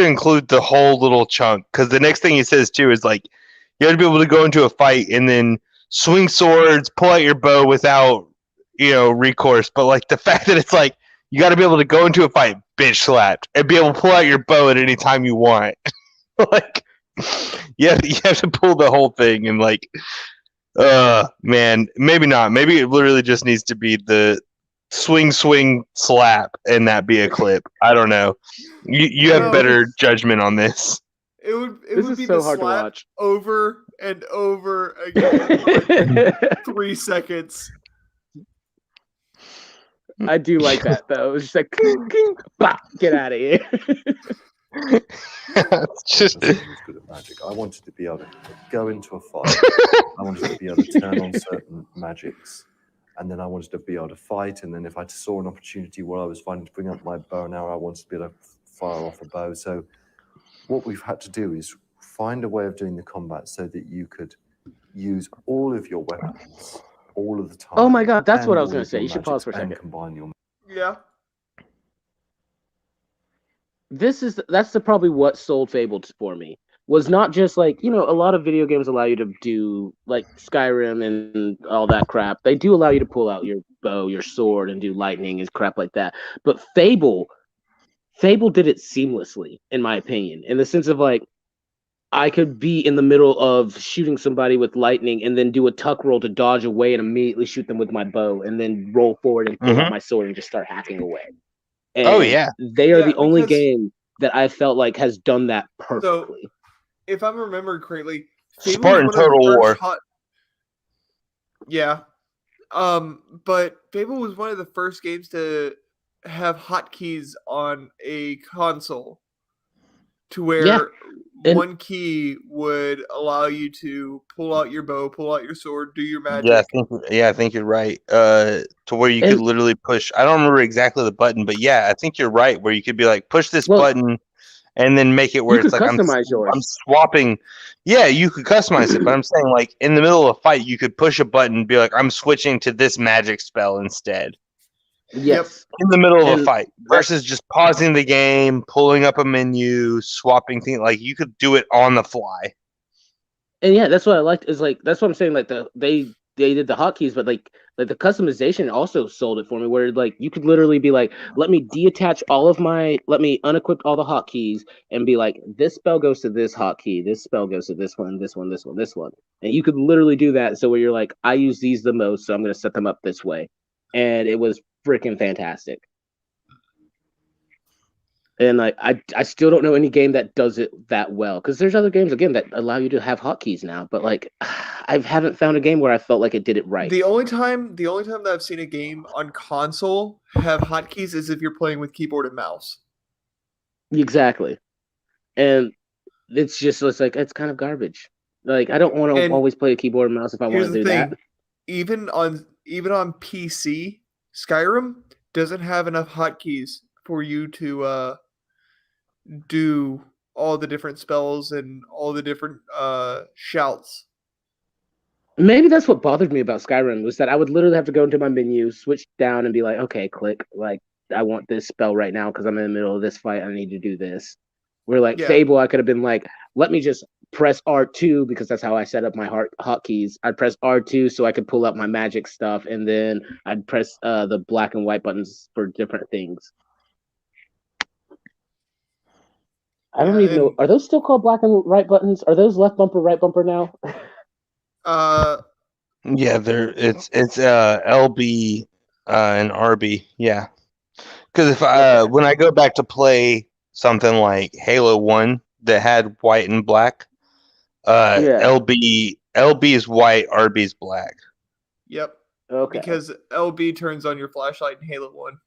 include the whole little chunk, because the next thing he says too is like you have to be able to go into a fight and then swing swords, pull out your bow without recourse. But like the fact that it's like you got to be able to go into a fight, bitch slapped, and be able to pull out your bow at any time you want. Like you have to pull the whole thing, and like man, maybe not. Maybe it literally just needs to be the swing slap and that be a clip. I don't know. You have better judgment on this. It would This be is so the hard to slap watch. over and over again for like 3 seconds. I do like that though. It's just like king, king, bah, get out of here. It's just Someone who's good at magic. I wanted to be able to go into a fight. I wanted to be able to turn on certain magics. And then I wanted to be able to fight. And then if I saw an opportunity where I was fighting to bring up my bow and arrow, I wanted to be able to fire off a bow. So what we've had to do is find a way of doing the combat so that you could use all of your weapons all of the time. Oh my god, that's and what I was all going of to say. your You should pause for a magics, and second. combine your Yeah. that's probably what sold Fable for me. Was not just like, a lot of video games allow you to do like Skyrim and all that crap. They do allow you to pull out your bow, your sword, and do lightning and crap like that. But Fable did it seamlessly, in my opinion, in the sense of like I could be in the middle of shooting somebody with lightning and then do a tuck roll to dodge away and immediately shoot them with my bow and then roll forward and pull out my sword and just start hacking away. Oh And yeah. they are Yeah, the only because- game that I felt like has done that perfectly. So, if I'm remembering correctly, Fable Spartan was one of the Total first War. Yeah. But Fable was one of the first games to have hotkeys on a console, to where and- one key would allow you to pull out your bow, pull out your sword, do your magic. I think you're right. To where you could And- literally push. I don't remember exactly the button, but yeah, I think you're right. Where you could be like, push this Well, button, and then make it where you it's could like customize yours. I'm swapping. Yeah, you could customize it, but I'm saying like in the middle of a fight, you could push a button and be like, I'm switching to this magic spell instead. Yes. In the middle of a And fight versus just pausing the game, pulling up a menu, swapping things. Like you could do it on the fly. And yeah, that's what I liked. Is like that's what I'm saying. Like they did the hotkeys, but like the customization also sold it for me. Where like you could literally be like, let me unequip all the hotkeys and be like, this spell goes to this hotkey, this spell goes to this one, this one, this one, this one, and you could literally do that. So where you're like, I use these the most, so I'm going to set them up this way, and it was freaking fantastic. And like I still don't know any game that does it that well, because there's other games again that allow you to have hotkeys now, but like I haven't found a game where I felt like it did it right. The only time that I've seen a game on console have hotkeys is if you're playing with keyboard and mouse. Exactly, and it's like it's kind of garbage. Like I don't want to And always play a keyboard and mouse if I want Here's to the do thing: that. even on PC, Skyrim doesn't have enough hotkeys for you to do all the different spells and all the different shouts. Maybe that's what bothered me about Skyrim was that I would literally have to go into my menu, switch down, and be like, okay, click. Like I want this spell right now because I'm in the middle of this fight. I need to do this. Where like Yeah. Fable, I could have been like, let me just press R2 because that's how I set up my hotkeys. I'd press R2 so I could pull up my magic stuff, and then I'd press the black and white buttons for different things. I don't even know. Are those still called black and right buttons? Are those left bumper, right bumper now? Yeah, it's LB and RB. Yeah, because if when I go back to play something like Halo 1 that had white and black, LB is white, RB is black. Yep. Okay. Because LB turns on your flashlight in Halo 1.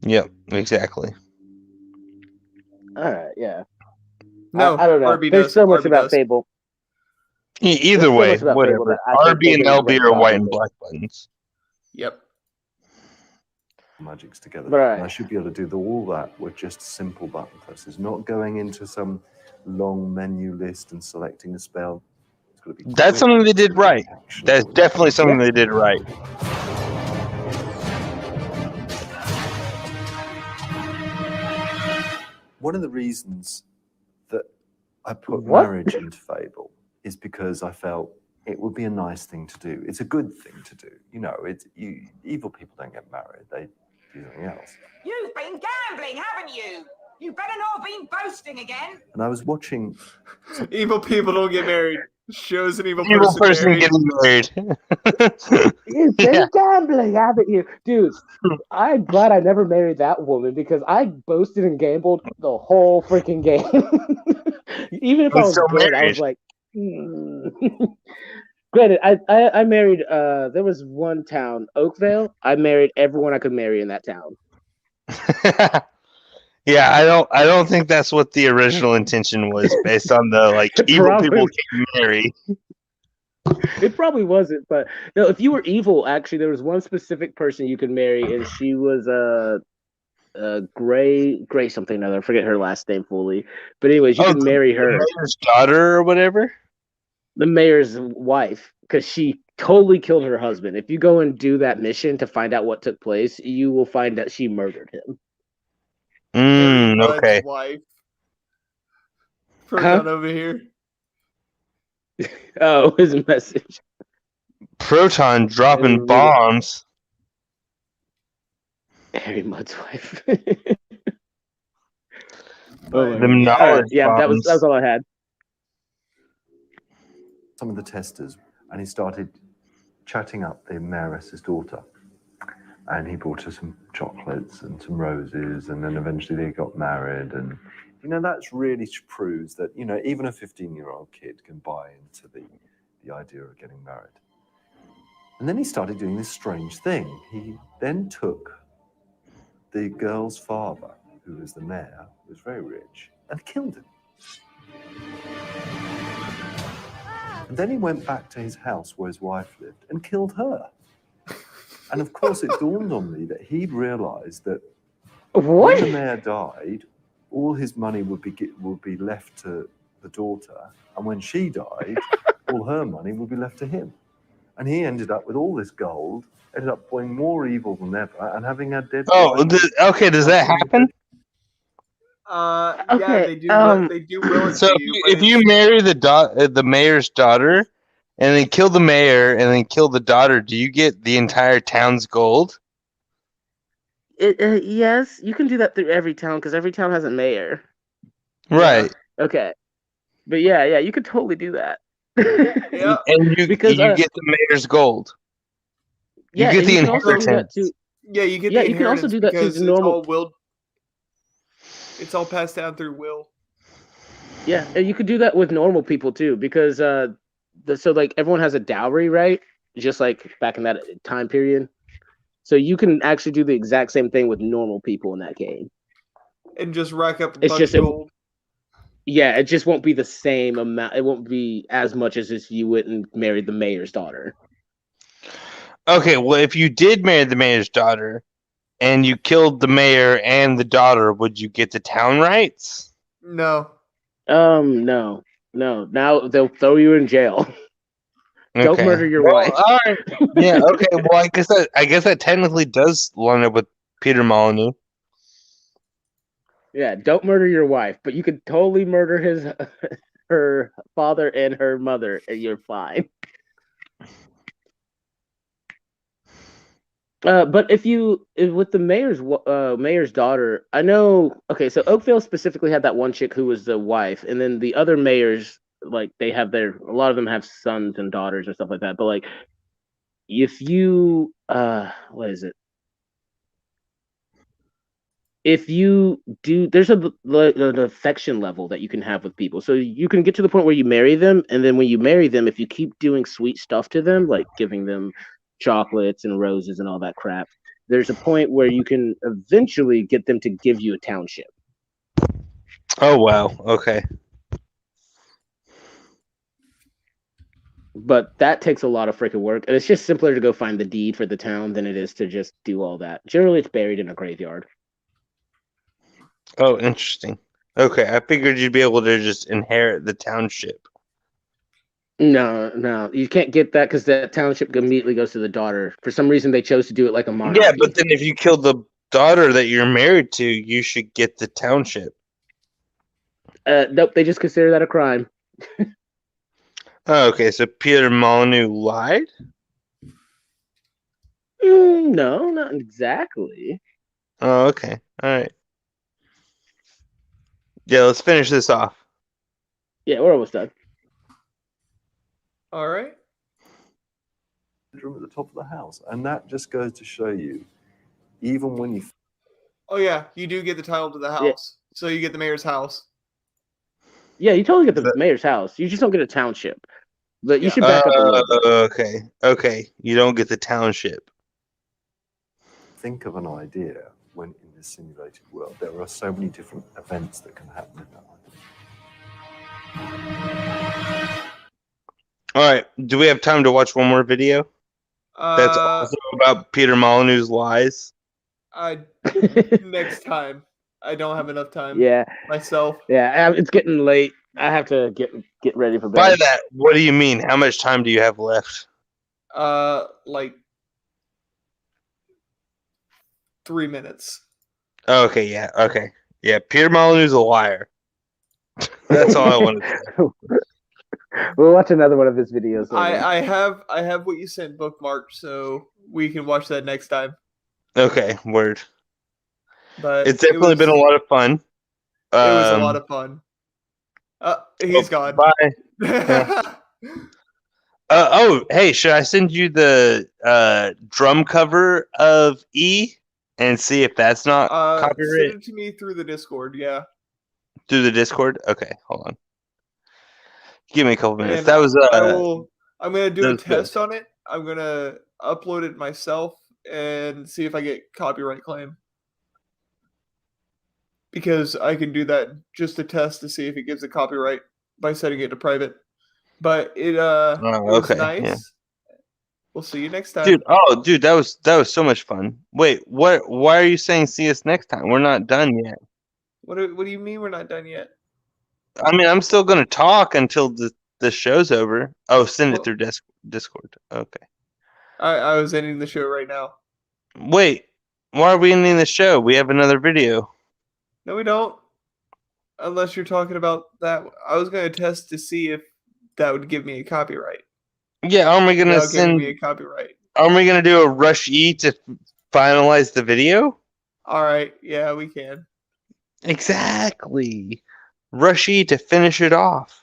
Yep, exactly. All right, yeah. No, I don't know. RB There's does. so much RB about does. Fable. Either There's so way, much about Fable whatever. that I think RB they and did a LB great are job white with and it. black buttons. Yep. Magics together. Right. And I should be able to do all that with just simple button presses, not going into some long menu list and selecting a spell. It's got to be That's quick, something they did right. That's actionable. definitely something they did right. One of the reasons that I put What? marriage into Fable is because I felt it would be a nice thing to do. It's a good thing to do. You know, evil people don't get married. They do something else. You've been gambling, haven't you? You better not have been boasting again. And I was watching Evil people don't get married. Shows an evil Evil person married. getting married. You've been Yeah. gambling, haven't you? Dude, I'm glad I never married that woman because I boasted and gambled the whole freaking game. Even if I But was still good, I married. was like, Granted, I married, there was one town, Oakvale. I married everyone I could marry in that town. Yeah, I don't think that's what the original intention was based on the like evil Probably. people can marry. It probably wasn't, but no, if you were evil, actually, there was one specific person you could marry, and she was Gray something or other. I forget her last name fully, but anyways, you could marry her, The mayor's daughter or whatever. the mayor's wife, because she totally killed her husband. If you go and do that mission to find out what took place, you will find that she murdered him. Harry Mudd's Okay. wife. Proton over here. Oh, his message. Proton dropping Read it. bombs. Harry Mudd's wife. But, my Them yeah. God. All right. knowledge Yeah, that was bombs. all I had. Some of the testers, and he started chatting up the mayoress's daughter. And he brought her some chocolates and some roses, and then eventually they got married. And that's really proves that even a 15-year-old kid can buy into the idea of getting married. And then he started doing this strange thing. He then took the girl's father, who was the mayor, who was very rich, and killed him. And then he went back to his house where his wife lived and killed her. And of course, it dawned on me that he'd realised that What? when the mayor died, all his money would be left to the daughter, and when she died, all her money would be left to him. And he ended up with all this gold, ended up being more evil than ever, and having a dead. Oh, okay. Does that happen? Yeah, Okay, they do. They do will it So to you, but if you marry the mayor's daughter, and then kill the mayor, and then kill the daughter, do you get the entire town's gold? Yes, you can do that through every town because every town has a mayor. Right. Okay. But yeah, you could totally do that. Yeah. And you Because, get the mayor's gold. You Yeah, get and the you can also do that inheritance. too. Yeah, you get Yeah, the you can also inheritance do that through because the normal. it's all willed. It's all passed down through will. Yeah, and you could do that with normal people too, because so like everyone has a dowry, right? Just like back in that time period. So you can actually do the exact same thing with normal people in that game. And just rack up a It's bunch just of gold. Yeah, it just won't be the same amount. It won't be as much as if you went and married the mayor's daughter. Okay, well, if you did marry the mayor's daughter, and you killed the mayor and the daughter, would you get the town rights? No. No. Now they'll throw you in jail. Don't Okay. murder your Well, wife. all right. Yeah. Okay. Well, I guess that technically does line up with Peter Molyneux. Yeah, don't murder your wife, but you could totally murder her father and her mother, and you're fine. But with the mayor's daughter, I know. Okay, so Oakville specifically had that one chick who was the wife, and then the other mayors, like they have a lot of them have sons and daughters and stuff like that. But like, if you what is it? If you do, there's an affection level that you can have with people. So you can get to the point where you marry them, and then when you marry them, if you keep doing sweet stuff to them, like giving them chocolates and roses and all that crap, there's a point where you can eventually get them to give you a township. Oh wow. Okay. But that takes a lot of freaking work, and it's just simpler to go find the deed for the town than it is to just do all that. Generally, it's buried in a graveyard. Oh, interesting. Okay, I figured you'd be able to just inherit the township. No, you can't get that because that township immediately goes to the daughter. For some reason, they chose to do it like a monarchy. Yeah, but then if you kill the daughter that you're married to, you should get the township. Nope, they just consider that a crime. Oh, okay, so Peter Molyneux lied? No, not exactly. Oh, okay. All right. Yeah, let's finish this off. Yeah, we're almost done. All right. Bedroom at the top of the house, and that just goes to show you, even when you. Oh yeah, you do get the title to the house, Yeah. So you get the mayor's house. Yeah, you totally get the mayor's house. You just don't get a township. But you should back up a little bit. Okay. You don't get the township. Think of an idea when in this simulated world. There are so many different events that can happen in that idea. All right. Do we have time to watch one more video? That's also about Peter Molyneux's lies. Next time. I don't have enough time. Yeah. Myself. Yeah, it's getting late. I have to get ready for bed. By that, what do you mean? How much time do you have left? Like 3 minutes. Okay, yeah, okay. Yeah, Peter Molyneux's a liar. That's all I wanted to say. We'll watch another one of his videos. I have what you sent bookmarked, so we can watch that next time. Okay, word. But It's definitely been a lot of fun. It was a lot of fun. He's gone. Bye. Yeah. Hey, should I send you the drum cover of E and see if that's not copyright? Send it to me through the Discord, yeah. Through the Discord? Okay, hold on. Give me a couple minutes. And That was I'm gonna do that a was good. test on it. I'm gonna upload it myself and see if I get copyright claim. Because I can do that just to test to see if it gives a copyright by setting it to private. But it was okay, nice. yeah. We'll see you next time. Dude, that was so much fun. Wait, why are you saying see us next time? We're not done yet. What do you mean we're not done yet? I mean, I'm still gonna talk until the show's over. Oh, send it through Discord. Okay. I was ending the show right now. Wait, why are we ending the show? We have another video. No, we don't. Unless you're talking about that. I was going to test to see if that would give me a copyright. Yeah, aren't we gonna Without giving send? me a copyright. Aren't we gonna do a rush E to finalize the video? All right, yeah, we can. Exactly. Rush E to finish it off.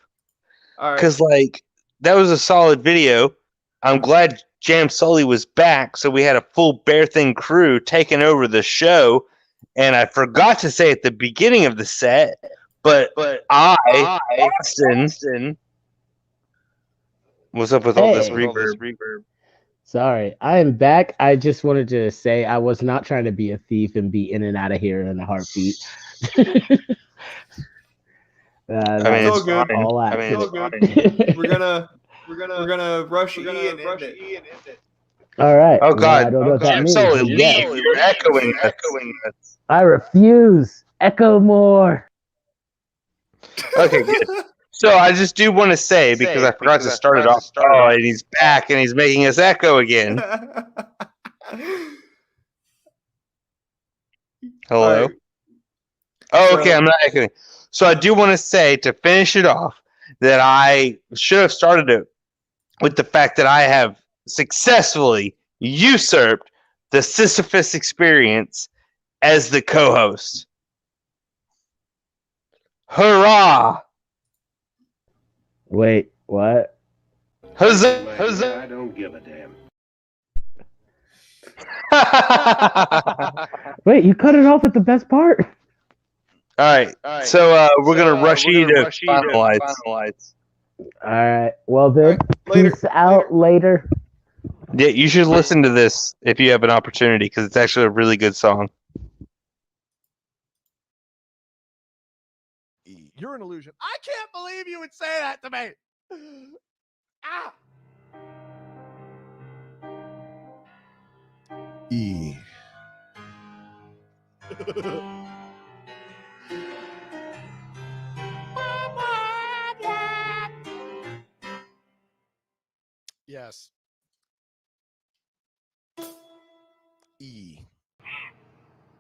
All right. Because like that was a solid video. I'm glad Jam Sully was back, so we had a full Bear Thing crew taking over the show. And I forgot to say at the beginning of the set, but Austin, what's up with all this reverb? Sorry, I am back. I just wanted to say I was not trying to be a thief and be in and out of here in a heartbeat. It's all good. All It's all good. We're gonna rush E and end it. All right. Oh God! I don't know what that means. Sully, but yes. leave! You're echoing us. I refuse. Echo more. Okay, good. So I just do want to say, because I forgot to start it off. Oh, and he's back, and he's making us echo again. Hello? Right. Oh, okay, I'm not echoing. So I do want to say, to finish it off, that I should have started it with the fact that I have successfully usurped the Sisyphus experience as the co-host. Hurrah! Wait, what? Huzzah! Huzzah! I don't give a damn. Wait, you cut it off at the best part. All right. So we're gonna rush you to finalize. All right. Well then, Later. peace out later. Yeah, you should listen to this if you have an opportunity, because it's actually a really good song. You're an illusion. I can't believe you would say that to me. Ah. E. Yes. E.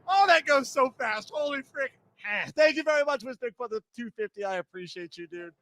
Oh, that goes so fast. Holy frick. Thank you very much, Mr. for the 250. I appreciate you, dude.